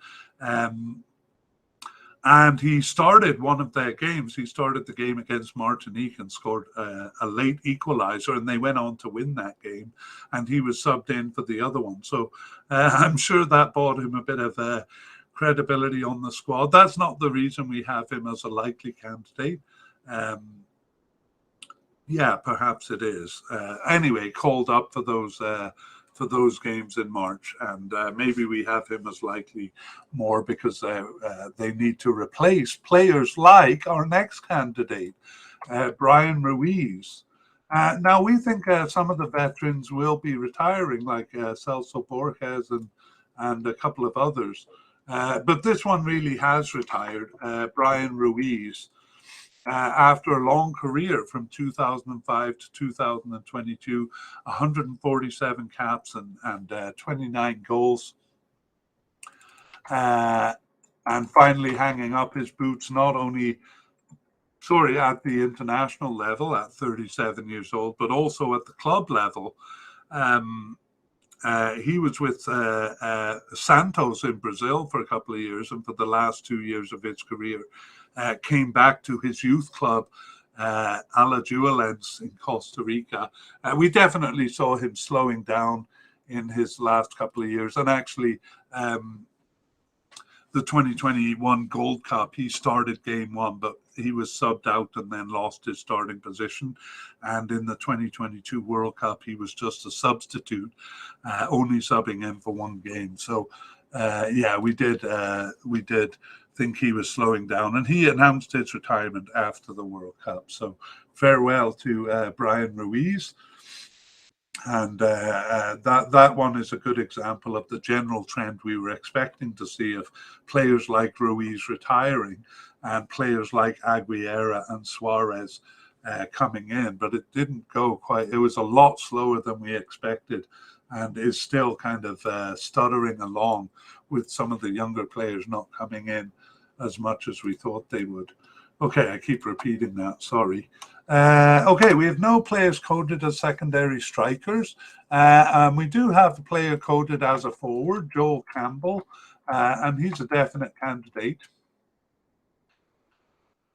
And he started one of their games. He started the game against Martinique and scored a late equalizer, and they went on to win that game. And he was subbed in for the other one. So I'm sure that bought him a bit of credibility on the squad. That's not the reason we have him as a likely candidate. Yeah, perhaps it is. Anyway, called up for those games in March, and maybe we have him as likely more because they need to replace players like our next candidate, Brian Ruiz. Now we think some of the veterans will be retiring, like Celso Borges and a couple of others, but this one really has retired. Brian Ruiz. After a long career from 2005 to 2022, 147 caps and 29 goals. And finally hanging up his boots, not only, at the international level at 37 years old, but also at the club level. He was with Santos in Brazil for a couple of years, and for the last 2 years of his career, came back to his youth club, Alajuelense in Costa Rica. We definitely saw him slowing down in his last couple of years. And actually, the 2021 Gold Cup, he started game 1, but he was subbed out and then lost his starting position. And in the 2022 World Cup, he was just a substitute, only subbing in for 1 game. So, we did think he was slowing down, and he announced his retirement after the World Cup. So farewell to Brian Ruiz. And that one is a good example of the general trend we were expecting to see of players like Ruiz retiring and players like Aguilera and Suarez coming in. But it didn't go quite. It was a lot slower than we expected, and is still kind of stuttering along with some of the younger players not coming in as much as we thought they would. Okay, I keep repeating that, sorry. Okay, we have no players coded as secondary strikers. We do have a player coded as a forward, Joel Campbell, and he's a definite candidate.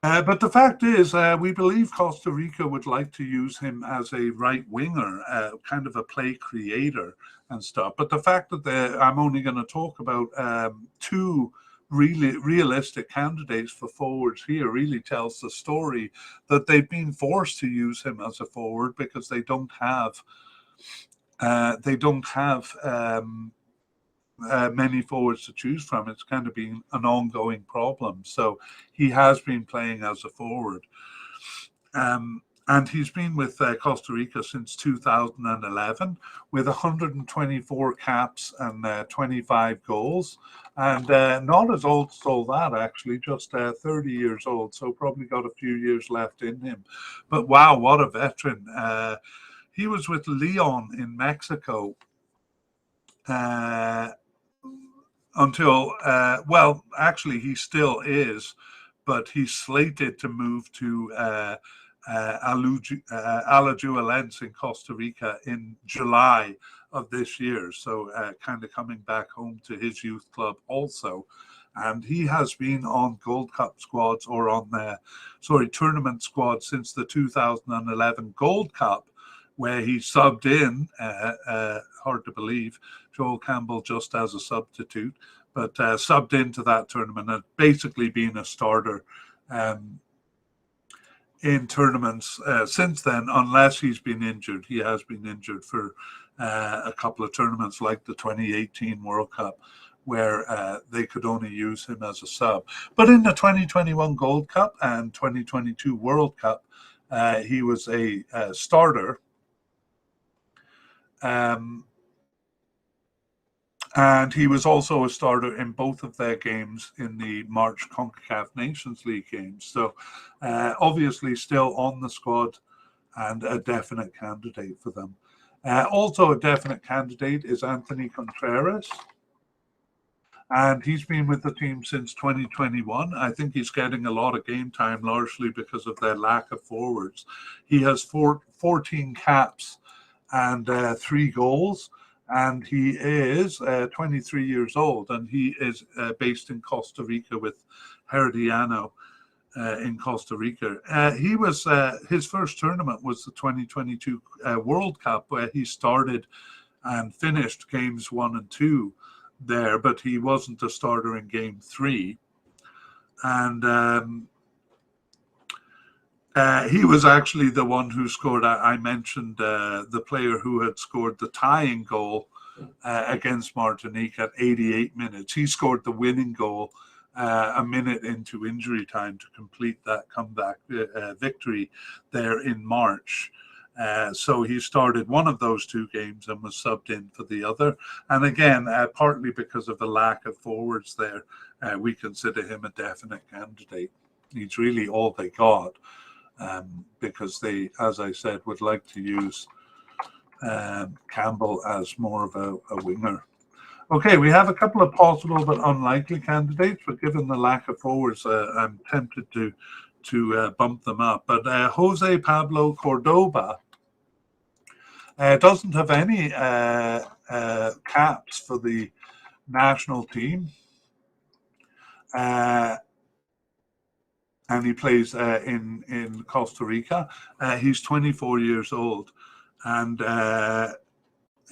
But the fact is, we believe Costa Rica would like to use him as a right winger, kind of a play creator and stuff. But the fact that I'm only going to talk about 2 really realistic candidates for forwards here really tells the story that they've been forced to use him as a forward because they don't have many forwards to choose from. It's kind of been an ongoing problem. So he has been playing as a forward. And he's been with Costa Rica since 2011 with 124 caps and 25 goals. And not as old as all that, actually, just 30 years old. So probably got a few years left in him. But wow, what a veteran. He was with Leon in Mexico uh, until, well, actually, he still is, but he's slated to move to Alajuelense in Costa Rica in July of this year. So kind of coming back home to his youth club also. And he has been on Gold Cup squads or on tournament squads since the 2011 Gold Cup, where he subbed in, hard to believe, Joel Campbell just as a substitute, but subbed into that tournament and basically been a starter in tournaments since then, unless he's been injured. He has been injured for a couple of tournaments like the 2018 World Cup, where they could only use him as a sub. But in the 2021 Gold Cup and 2022 World Cup, he was a starter. And he was also a starter in both of their games in the March CONCACAF Nations League games. So obviously still on the squad and a definite candidate for them. Also a definite candidate is Anthony Contreras. And he's been with the team since 2021. I think he's getting a lot of game time, largely because of their lack of forwards. He has 14 caps and 3 goals. And he is 23 years old, and he is based in Costa Rica with Herediano in Costa Rica. He was his first tournament was the 2022 World Cup, where he started and finished games 1 and 2 there, but he wasn't a starter in game 3. And he was actually the one who scored. I mentioned the player who had scored the tying goal against Martinique at 88 minutes. He scored the winning goal a minute into injury time to complete that comeback victory there in March. So he started one of those 2 games and was subbed in for the other. And again, partly because of the lack of forwards there, we consider him a definite candidate. He's really all they got. Because they, as I said, would like to use Campbell as more of a winger. Okay, we have a couple of possible but unlikely candidates, but given the lack of forwards, I'm tempted to bump them up. But Jose Pablo Cordoba doesn't have any caps for the national team. And he plays in Costa Rica. He's 24 years old, and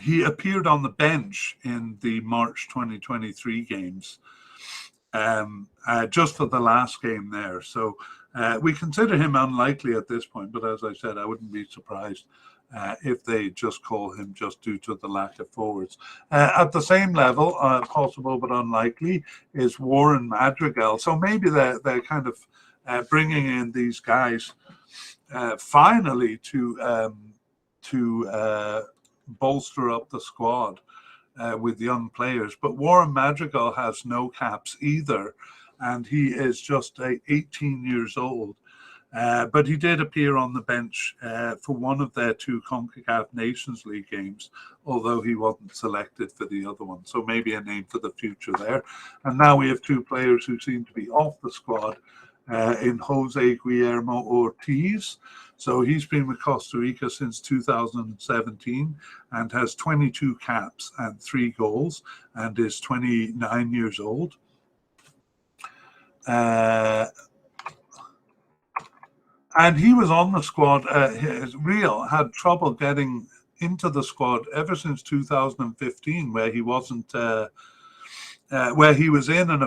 he appeared on the bench in the March 2023 games, just for the last game there. So we consider him unlikely at this point, but as I said, I wouldn't be surprised if they just call him just due to the lack of forwards. At the same level, possible but unlikely, is Warren Madrigal. So maybe they're kind of bringing in these guys finally to bolster up the squad with young players. But Warren Madrigal has no caps either, and he is just 18 years old. But he did appear on the bench for one of their 2 CONCACAF Nations League games, although he wasn't selected for the other one. So maybe a name for the future there. And now we have 2 players who seem to be off the squad in Jose Guillermo Ortiz. So he's been with Costa Rica since 2017 and has 22 caps and 3 goals and is 29 years old. And he was on the squad. Real had trouble getting into the squad ever since 2015, where he wasn't, where he was in and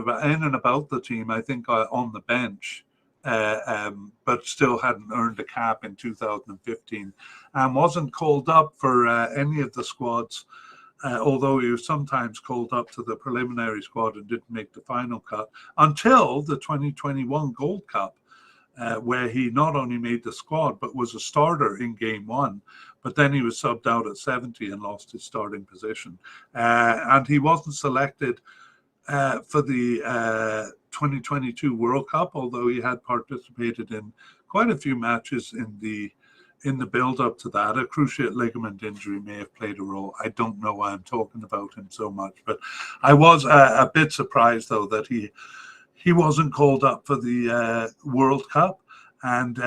about the team. I think on the bench, but still hadn't earned a cap in 2015, and wasn't called up for any of the squads. Although he was sometimes called up to the preliminary squad and didn't make the final cut until the 2021 Gold Cup. where he not only made the squad but was a starter in game one, but then he was subbed out at 70 and lost his starting position. And he wasn't selected for the 2022 World Cup, although he had participated in quite a few matches in the build-up to that. A cruciate ligament injury may have played a role. I don't know why I'm talking about him so much, but I was a bit surprised, though, that he wasn't called up for the World Cup, and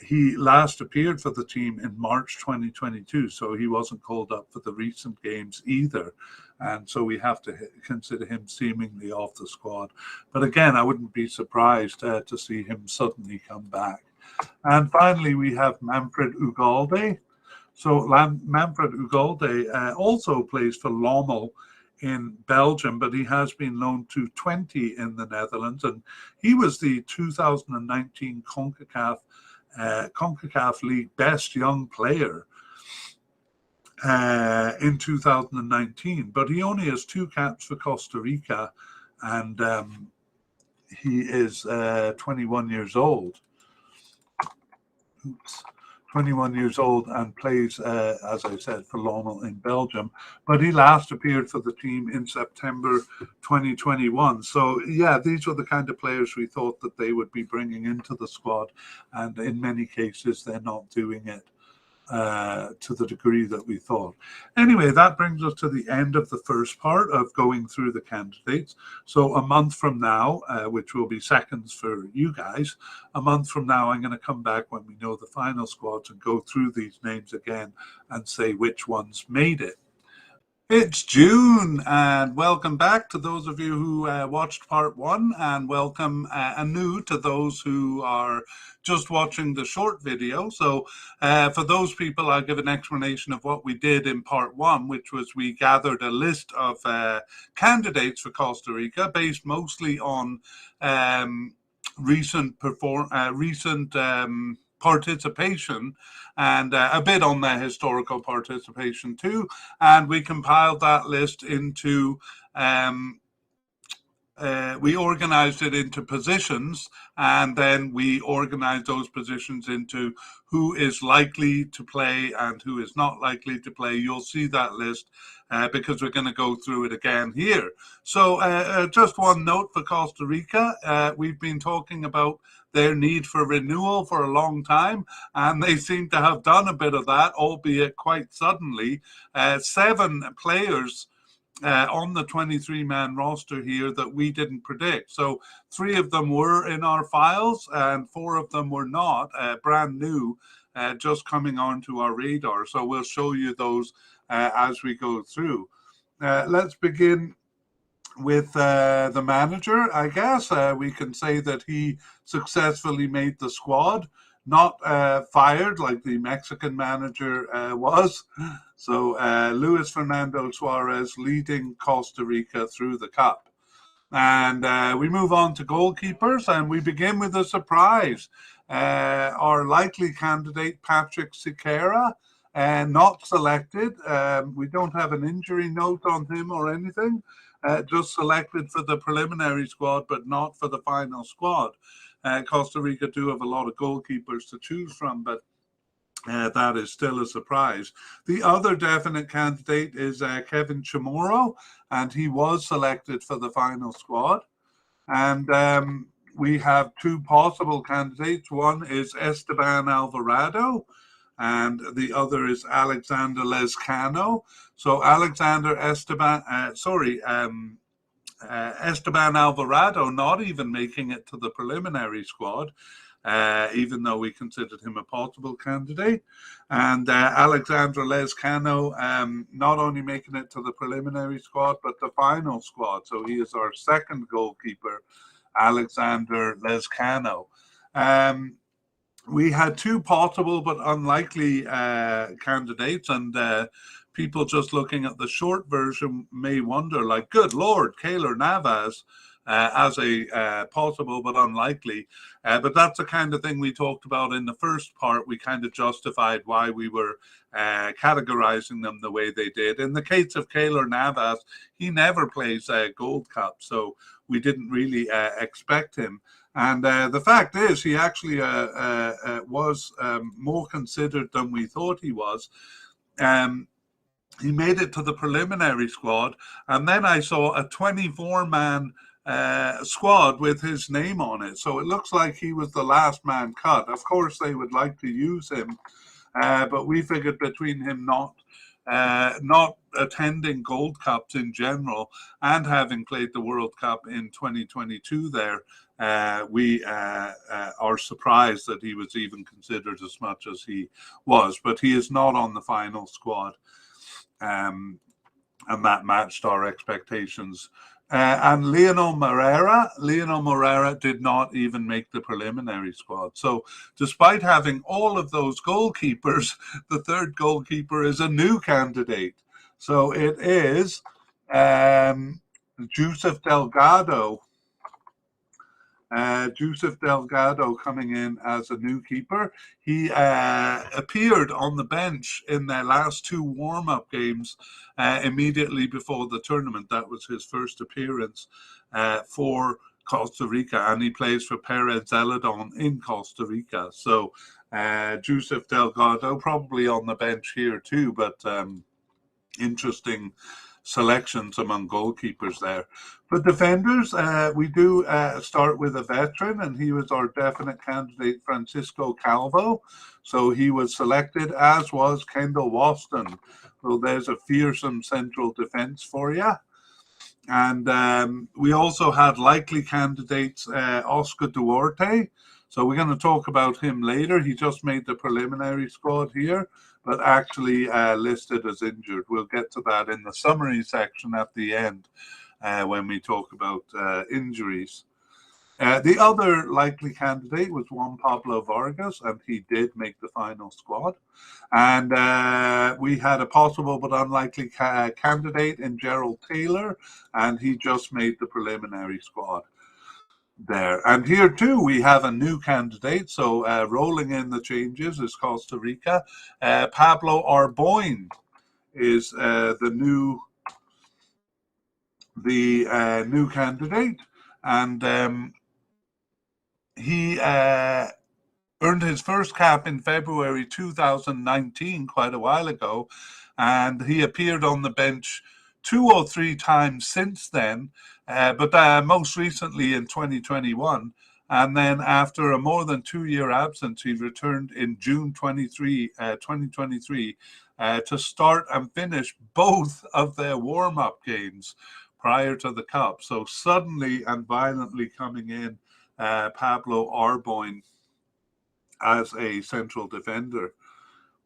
he last appeared for the team in March 2022, so he wasn't called up for the recent games either. And so we have to consider him seemingly off the squad. But again, I wouldn't be surprised to see him suddenly come back. And finally, we have Manfred Ugalde. So Manfred Ugalde also plays for Lommel in Belgium, but he has been loaned to 20 in the Netherlands. And he was the 2019 CONCACAF League Best Young Player in 2019, but he only has 2 caps for Costa Rica, and he is 21 years old. 21 years old and plays, as I said, for Lommel in Belgium. But he last appeared for the team in September 2021. So, yeah, these were the kind of players we thought that they would be bringing into the squad. And in many cases, they're not doing it to the degree that we thought. Anyway, that brings us to the end of the first part of going through the candidates. So a month from now, which will be seconds for you guys, a month from now, I'm going to come back when we know the final squads and go through these names again and say which ones made it. It's June, and welcome back to those of you who watched part one, and welcome anew to those who are just watching the short video. So for those people, I'll give an explanation of what we did in part one, which was we gathered a list of candidates for Costa Rica based mostly on recent participation, and a bit on their historical participation too. And we compiled that list into, we organized it into positions, and then we organized those positions into who is likely to play and who is not likely to play. You'll see that list because we're going to go through it again here. So just one note for Costa Rica. We've been talking about their need for renewal for a long time, and they seem to have done a bit of that, albeit quite suddenly. 7 players on the 23-man roster here that we didn't predict. So 3 of them were in our files and 4 of them were not, brand new, just coming onto our radar. So we'll show you those as we go through. Let's begin with the manager, I guess. We can say that he successfully made the squad, not fired like the Mexican manager was. So Luis Fernando Suarez leading Costa Rica through the cup. And we move on to goalkeepers, and we begin with a surprise. Our likely candidate, Patrick Siqueira, not selected. We don't have an injury note on him or anything. Just selected for the preliminary squad, but not for the final squad. Costa Rica do have a lot of goalkeepers to choose from, but that is still a surprise. The other definite candidate is Kevin Chamorro, and he was selected for the final squad. And we have 2 possible candidates. One is Esteban Alvarado, and the other is Alexander Lezcano. So Esteban Alvarado not even making it to the preliminary squad, even though we considered him a possible candidate. And Alexander Lezcano not only making it to the preliminary squad, but the final squad. So he is our second goalkeeper, Alexander Lezcano. We had 2 possible but unlikely candidates, and people just looking at the short version may wonder, like, good Lord, Keylor Navas as a possible but unlikely. But that's the kind of thing we talked about in the first part. We kind of justified why we were categorizing them the way they did. In the case of Keylor Navas, he never plays Gold Cup, so we didn't really expect him. And the fact is, he actually was more considered than we thought he was. He made it to the preliminary squad, and then I saw a 24-man squad with his name on it. So it looks like he was the last man cut. Of course, they would like to use him, but we figured between him not attending Gold Cups in general and having played the World Cup in 2022 there, we are surprised that he was even considered as much as he was. But he is not on the final squad. And that matched our expectations. And Lionel Moreira did not even make the preliminary squad. So despite having all of those goalkeepers, the third goalkeeper is a new candidate. So it is Joseph Delgado. Joseph Delgado coming in as a new keeper. He appeared on the bench in their last two warm-up games immediately before the tournament. That was his first appearance for Costa Rica, and he plays for Perez Zeledon in Costa Rica. So Joseph Delgado probably on the bench here too, but interesting selections among goalkeepers there. For defenders, we do start with a veteran, and he was our definite candidate, Francisco Calvo. So he was selected, as was Kendall Waston. So there's a fearsome central defense for you. And we also had likely candidates, Oscar Duarte. So we're going to talk about him later. He just made the preliminary squad here, but actually listed as injured. We'll get to that in the summary section at the end when we talk about injuries. The other likely candidate was Juan Pablo Vargas, and he did make the final squad. And we had a possible but unlikely candidate in Gerald Taylor, and he just made the preliminary squad there. And here too we have a new candidate, so rolling in the changes is Costa Rica. Pablo Arboin is the new candidate, and he earned his first cap in February 2019, quite a while ago, and he appeared on the bench 2 or 3 times since then, but most recently in 2021. And then after a more than 2-year absence, he returned in June 2023 to start and finish both of their warm-up games prior to the Cup. So suddenly and violently coming in, Pablo Arboin as a central defender.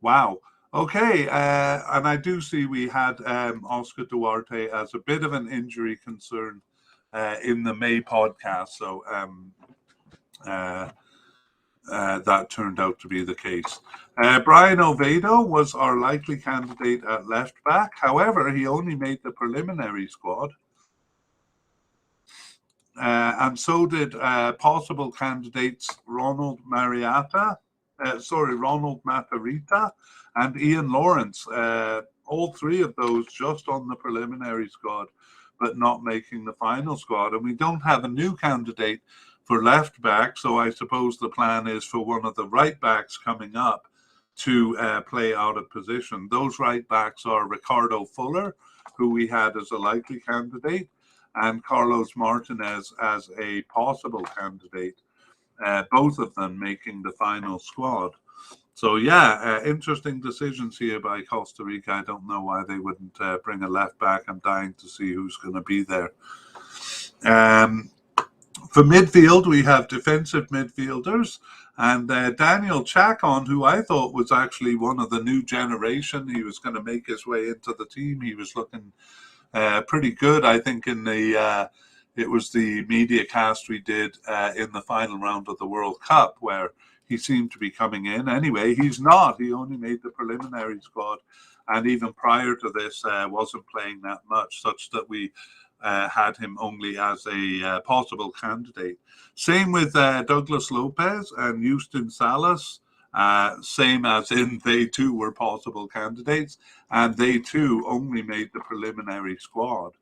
Wow. Okay, and I do see we had Oscar Duarte as a bit of an injury concern in the May podcast, so that turned out to be the case. Brian Oviedo was our likely candidate at left back. However, he only made the preliminary squad. And so did possible candidates Ronald Matarrita and Ian Lawrence. All three of those just on the preliminary squad, but not making the final squad. And we don't have a new candidate for left back, so I suppose the plan is for one of the right backs coming up to play out of position. Those right backs are Ricardo Fuller, who we had as a likely candidate, and Carlos Martinez as a possible candidate, both of them making the final squad. So yeah, interesting decisions here by Costa Rica. I don't know why they wouldn't bring a left back. I'm dying to see who's going to be there. For midfield, we have defensive midfielders, and Daniel Chacon, who I thought was actually one of the new generation. He was going to make his way into the team. He was looking pretty good, I think, in the it was the media cast we did in the final round of the World Cup, where he seemed to be coming in. Anyway, he's not. He only made the preliminary squad, and even prior to this wasn't playing that much, such that we had him only as a possible candidate. Same with Douglas Lopez and Houston Salas. Same as in they too were possible candidates, and they too only made the preliminary squad.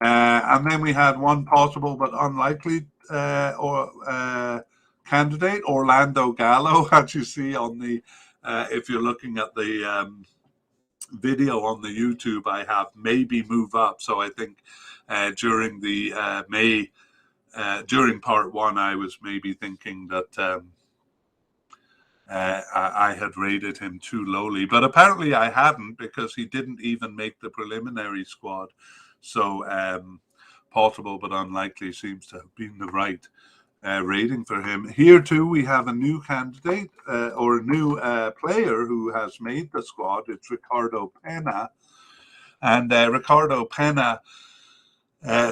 And then we had one possible but unlikely candidate, Orlando Gallo, as you see on the, if you're looking at the video on the YouTube, I have maybe move up. So I think during the during part one, I was maybe thinking that I had rated him too lowly, but apparently I hadn't, because he didn't even make the preliminary squad. So possible but unlikely seems to have been the right rating for him. Here too, we have a new candidate or a new player who has made the squad. It's Ricardo Pena, and Ricardo Pena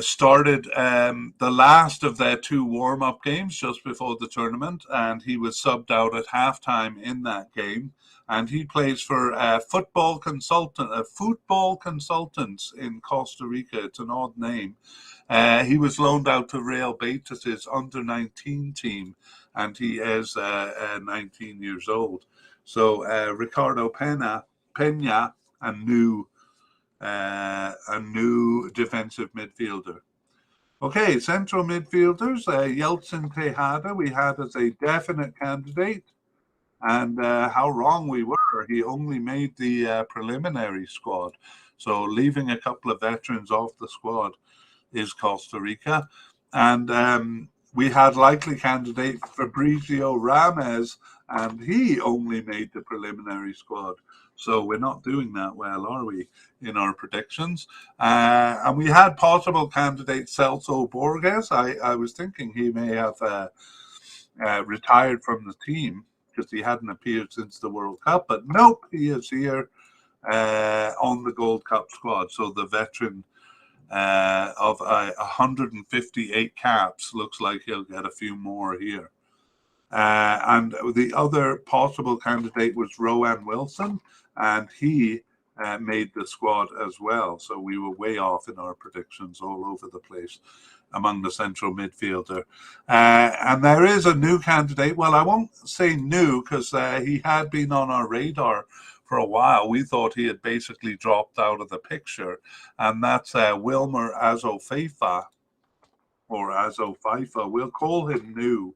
started the last of their two warm-up games just before the tournament, and he was subbed out at halftime in that game. And he plays for football consultants in Costa Rica. It's an odd name. He was loaned out to Real Betis' under-19 team, and he is 19 years old. So Ricardo Pena, a new defensive midfielder. Okay, central midfielders, Yeltsin Tejada we had as a definite candidate, and how wrong we were. He only made the preliminary squad, so leaving a couple of veterans off the squad is Costa Rica. And we had likely candidate Fabrizio Rames, and he only made the preliminary squad. So we're not doing that well, are we, in our predictions? And we had possible candidate Celso Borges. I was thinking he may have retired from the team because he hadn't appeared since the World Cup, but nope, he is here on the Gold Cup squad. So the veteran of 158 caps, looks like he'll get a few more here. And the other possible candidate was Rowan Wilson, and he made the squad as well. So we were way off in our predictions all over the place among the central midfielder. And there is a new candidate. Well, I won't say new, because he had been on our radar for a while. We thought he had basically dropped out of the picture, and that's Wilmer Azofeifa, or Azofeifa. We'll call him new.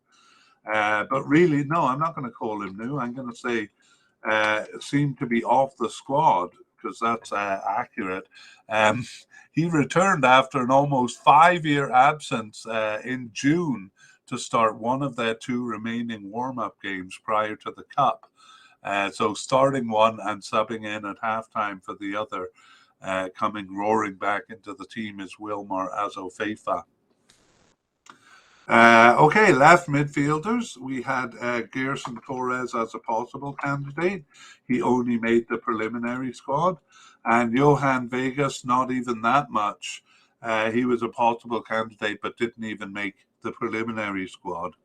But really, no, I'm not going to call him new. I'm going to say seemed to be off the squad, because that's accurate. He returned after an almost 5-year absence in June to start one of their two remaining warm-up games prior to the Cup. So starting one and subbing in at halftime for the other, coming roaring back into the team, is Wilmer Azofeifa. Okay, left midfielders. We had Gerson Torres as a possible candidate. He only made the preliminary squad. And Johan Vegas, not even that much. He was a possible candidate, but didn't even make the preliminary squad.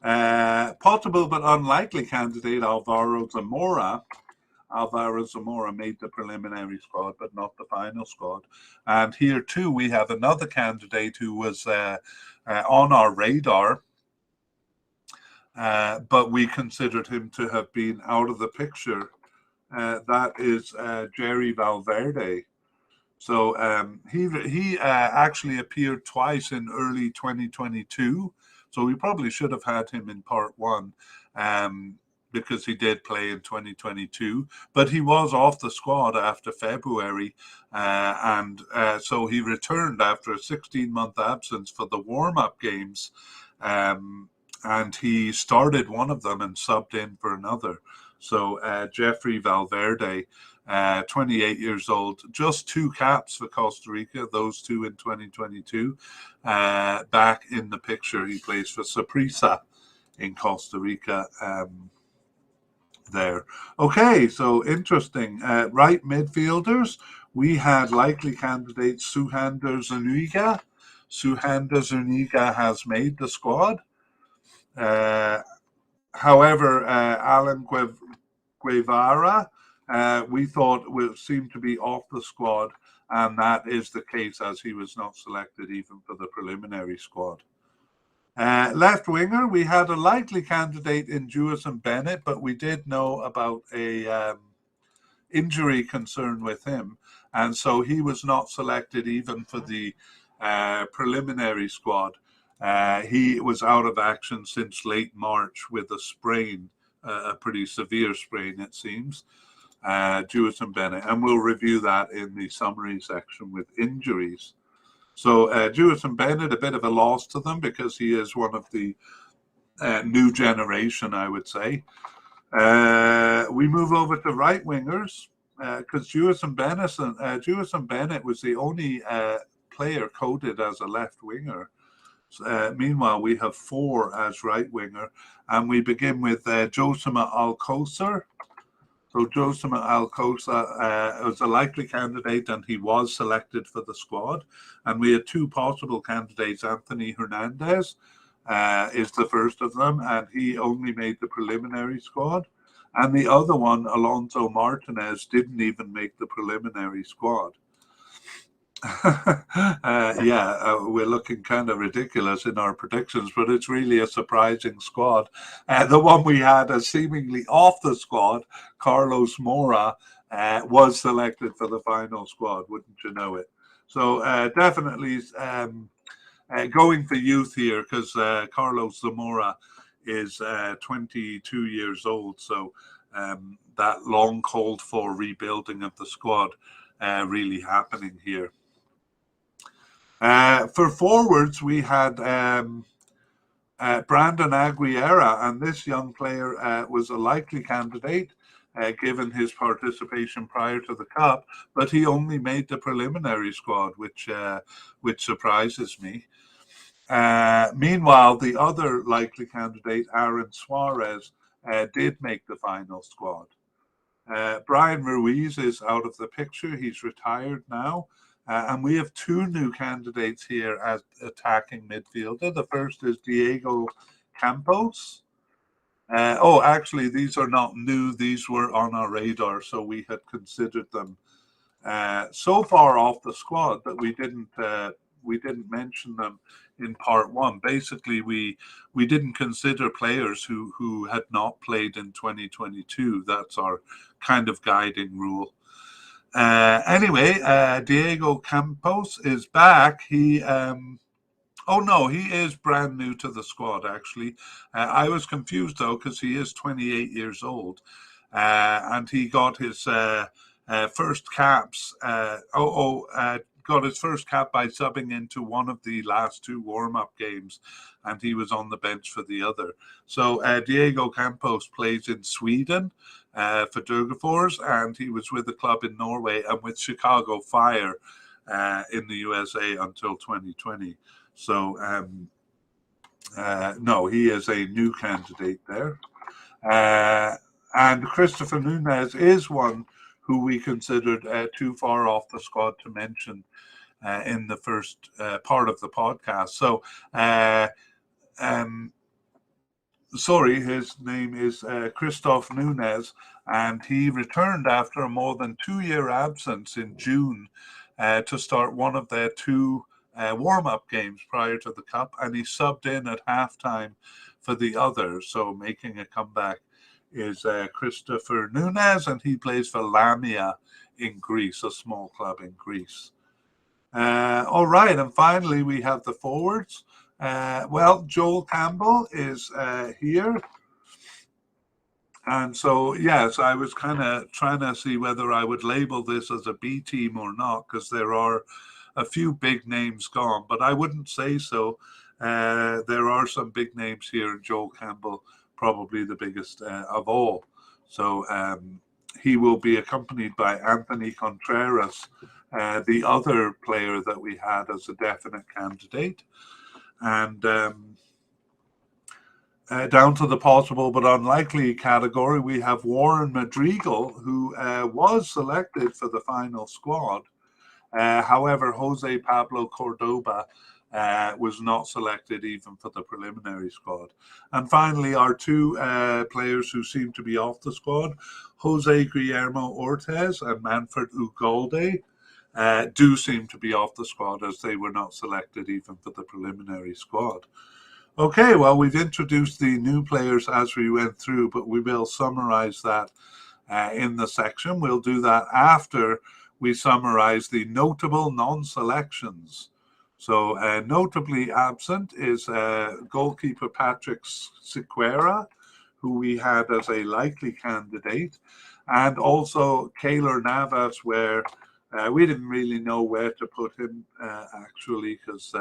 Possible but unlikely candidate, Alvaro Zamora. Alvaro Zamora made the preliminary squad, but not the final squad. And here too, we have another candidate who was on our radar, but we considered him to have been out of the picture. That is Jerry Valverde. So he actually appeared twice in early 2022. So we probably should have had him in part one, because he did play in 2022, but he was off the squad after February. And so he returned after a 16-month absence for the warm-up games. And he started one of them and subbed in for another. So Jeffrey Valverde, 28 years old, just 2 caps for Costa Rica, those 2 in 2022. Back in the picture, he plays for Saprissa in Costa Rica there. Okay, so interesting. Right midfielders, we had likely candidate Suhander Zuniga. Suhander Zuniga has made the squad. However, Alan Guevara, we thought would seem to be off the squad, and that is the case, as he was not selected even for the preliminary squad. Left winger, we had a likely candidate in Jewison Bennett, but we did know about a injury concern with him, and so he was not selected even for the preliminary squad. He was out of action since late March with a sprain, a pretty severe sprain, it seems. Jewison Bennett, and we'll review that in the summary section with injuries. So Jewison Bennett, a bit of a loss to them because he is one of the new generation, I would say. We move over to right wingers because Jewison Bennett was the only player coded as a left winger. Meanwhile, we have 4 as right winger, and we begin with Josima Alcocer. So Josima Alcocer was a likely candidate, and he was selected for the squad. And we had 2 possible candidates. Anthony Hernandez is the first of them, and he only made the preliminary squad. And the other one, Alonso Martinez, didn't even make the preliminary squad. We're looking kind of ridiculous in our predictions, but it's really a surprising squad. The one we had as seemingly off the squad, Carlos Mora, was selected for the final squad, wouldn't you know it? So definitely going for youth here, because Carlos Zamora is 22 years old, so that long called for rebuilding of the squad really happening here. For forwards, we had Brandon Aguilera, and this young player was a likely candidate given his participation prior to the Cup, but he only made the preliminary squad, which surprises me. Meanwhile, the other likely candidate, Aaron Suarez, did make the final squad. Brian Ruiz is out of the picture. He's retired now. And we have 2 new candidates here as attacking midfielder. The first is Diego Campos. Actually, these are not new. These were on our radar, so we had considered them so far off the squad that we didn't mention them in part 1. Basically, we didn't consider players who had not played in 2022. That's our kind of guiding rule. Anyway, Diego Campos is back. He is brand new to the squad, actually. I was confused, though, because he is 28 years old. And he got his first caps. Got his first cap by subbing into one of the last 2 warm-up games, and he was on the bench for the other. So Diego Campos plays in Sweden for Degerfors, and he was with the club in Norway and with Chicago Fire in the USA until 2020. So no, he is a new candidate there. And Christopher Nunez is one who we considered too far off the squad to mention in the first part of the podcast. So, his name is Christoph Nunez, and he returned after a more than 2-year absence in June to start one of their 2 warm-up games prior to the Cup, and he subbed in at halftime for the other, so making a comeback is Christopher Nunez, and he plays for Lamia in Greece, a small club in Greece. All right, and finally we have the forwards. Joel Campbell is here. And so, yes, I was kind of trying to see whether I would label this as a B team or not, because there are a few big names gone, but I wouldn't say so. There are some big names here, and Joel Campbell probably the biggest of all. So he will be accompanied by Anthony Contreras, the other player that we had as a definite candidate. And down to the possible but unlikely category, we have Warren Madrigal, who was selected for the final squad. However, Jose Pablo Cordoba was not selected even for the preliminary squad. And finally, our 2 players who seem to be off the squad, Jose Guillermo Ortiz and Manfred Ugalde, do seem to be off the squad, as they were not selected even for the preliminary squad. Okay, well, we've introduced the new players as we went through, but we will summarize that in the section. We'll do that after we summarize the notable non-selections. So notably absent is goalkeeper Patrick Sequeira, who we had as a likely candidate, and also Keylor Navas, where we didn't really know where to put him, actually, because,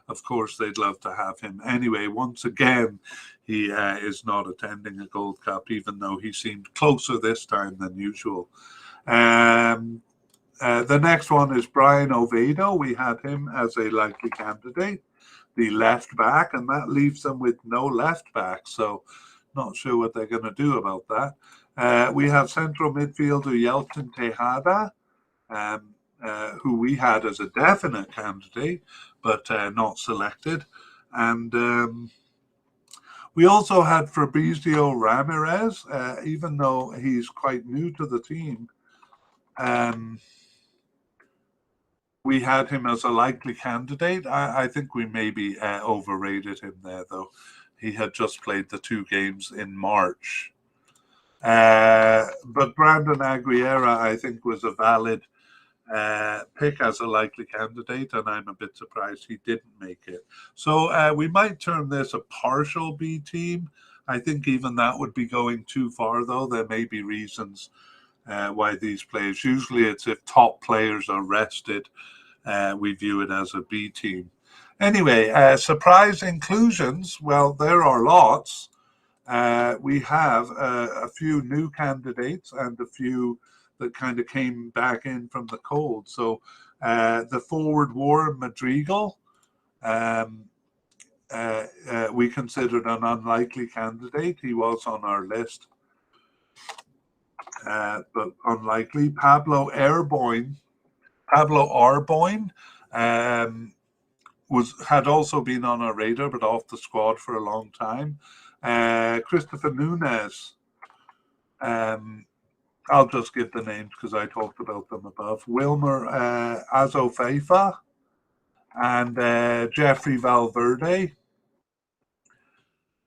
of course, they'd love to have him. Anyway, once again, he is not attending a Gold Cup, even though he seemed closer this time than usual. The next one is Brian Oviedo. We had him as a likely candidate, the left back, and that leaves them with no left back. So not sure what they're going to do about that. We have central midfielder Yeltsin Tejada, who we had as a definite candidate, but not selected. And we also had Fabrizio Ramirez, even though he's quite new to the team. We had him as a likely candidate. I think we maybe overrated him there, though. He had just played the 2 games in March. But Brandon Aguilera, I think, was a valid pick as a likely candidate, and I'm a bit surprised he didn't make it. So we might term this a partial B team. I think even that would be going too far, though. There may be reasons why these players, usually it's if top players are rested, we view it as a B team. Anyway, surprise inclusions, well, there are lots. We have a few new candidates and a few that kind of came back in from the cold. So the forward Warren Madrigal, we considered an unlikely candidate. He was on our list, but unlikely. Pablo Arboin had also been on our radar, but off the squad for a long time. Christopher Nunez. I'll just give the names because I talked about them above. Wilmer Azofeifa and Jeffrey Valverde.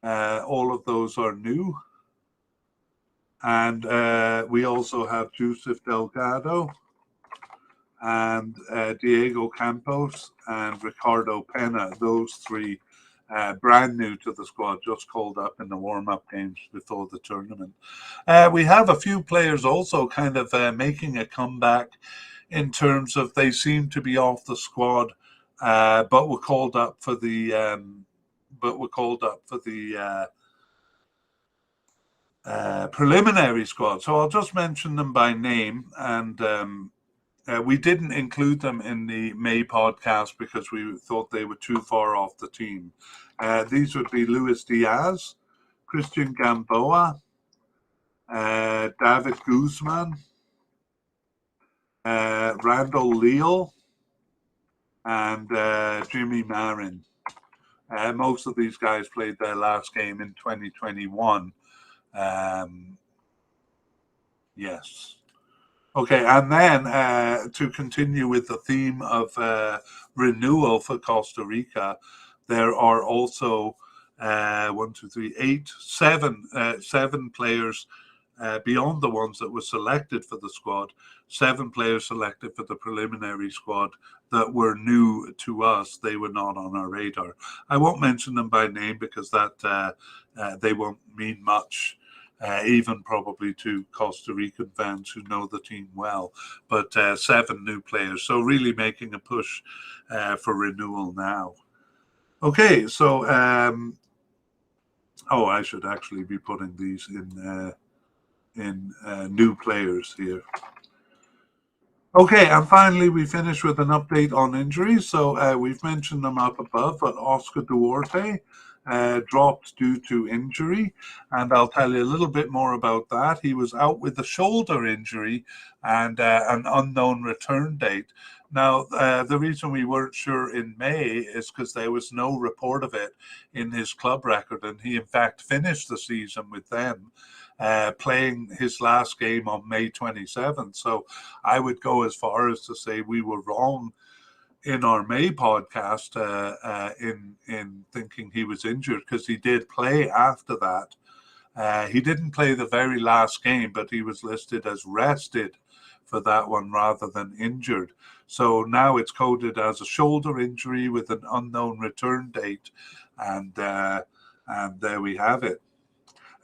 All of those are new. And we also have Joseph Delgado and Diego Campos and Ricardo Pena. Those 3 brand new to the squad, just called up in the warm-up games before the tournament. We have a few players also kind of making a comeback in terms of they seem to be off the squad, but were called up for the preliminary squad. So I'll just mention them by name, and we didn't include them in the May podcast because we thought they were too far off the team. These would be Luis Diaz, Christian Gamboa, David Guzman, Randall Leal, and Jimmy Marin. Most of these guys played their last game in 2021. Yes. Okay, and then to continue with the theme of renewal for Costa Rica, there are also 7 players beyond the ones that were selected for the squad. 7 players selected for the preliminary squad that were new to us. They were not on our radar. I won't mention them by name because that they won't mean much. Even probably to Costa Rican fans who know the team well, but 7 new players. So really making a push for renewal now. Okay, so I should actually be putting these in new players here. Okay, and finally we finish with an update on injuries. So we've mentioned them up above, but Oscar Duarte dropped due to injury, and I'll tell you a little bit more about that. He was out with a shoulder injury and an unknown return date. Now, the reason we weren't sure in May is because there was no report of it in his club record, and he in fact finished the season with them, playing his last game on May 27th. So I would go as far as to say we were wrong in our May podcast in thinking he was injured, because he did play after that. He didn't play the very last game, but he was listed as rested for that one rather than injured. So now it's coded as a shoulder injury with an unknown return date, and there we have it.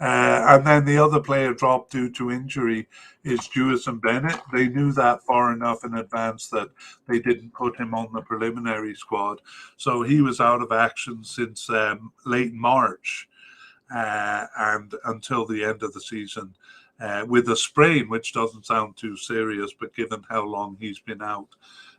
And then the other player dropped due to injury is Jewison Bennett. They knew that far enough in advance that they didn't put him on the preliminary squad. So he was out of action since late March and until the end of the season with a sprain, which doesn't sound too serious, but given how long he's been out,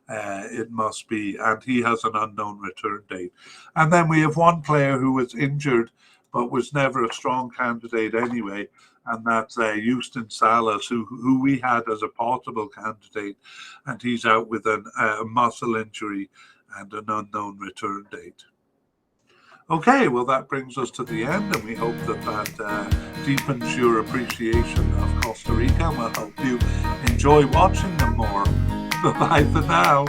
it must be. And he has an unknown return date. And then we have one player who was injured but was never a strong candidate anyway, and that's Houston Salas, who we had as a possible candidate, and he's out with a muscle injury and an unknown return date. Okay, well, that brings us to the end, and we hope that deepens your appreciation of Costa Rica and will help you enjoy watching them more. Bye for now.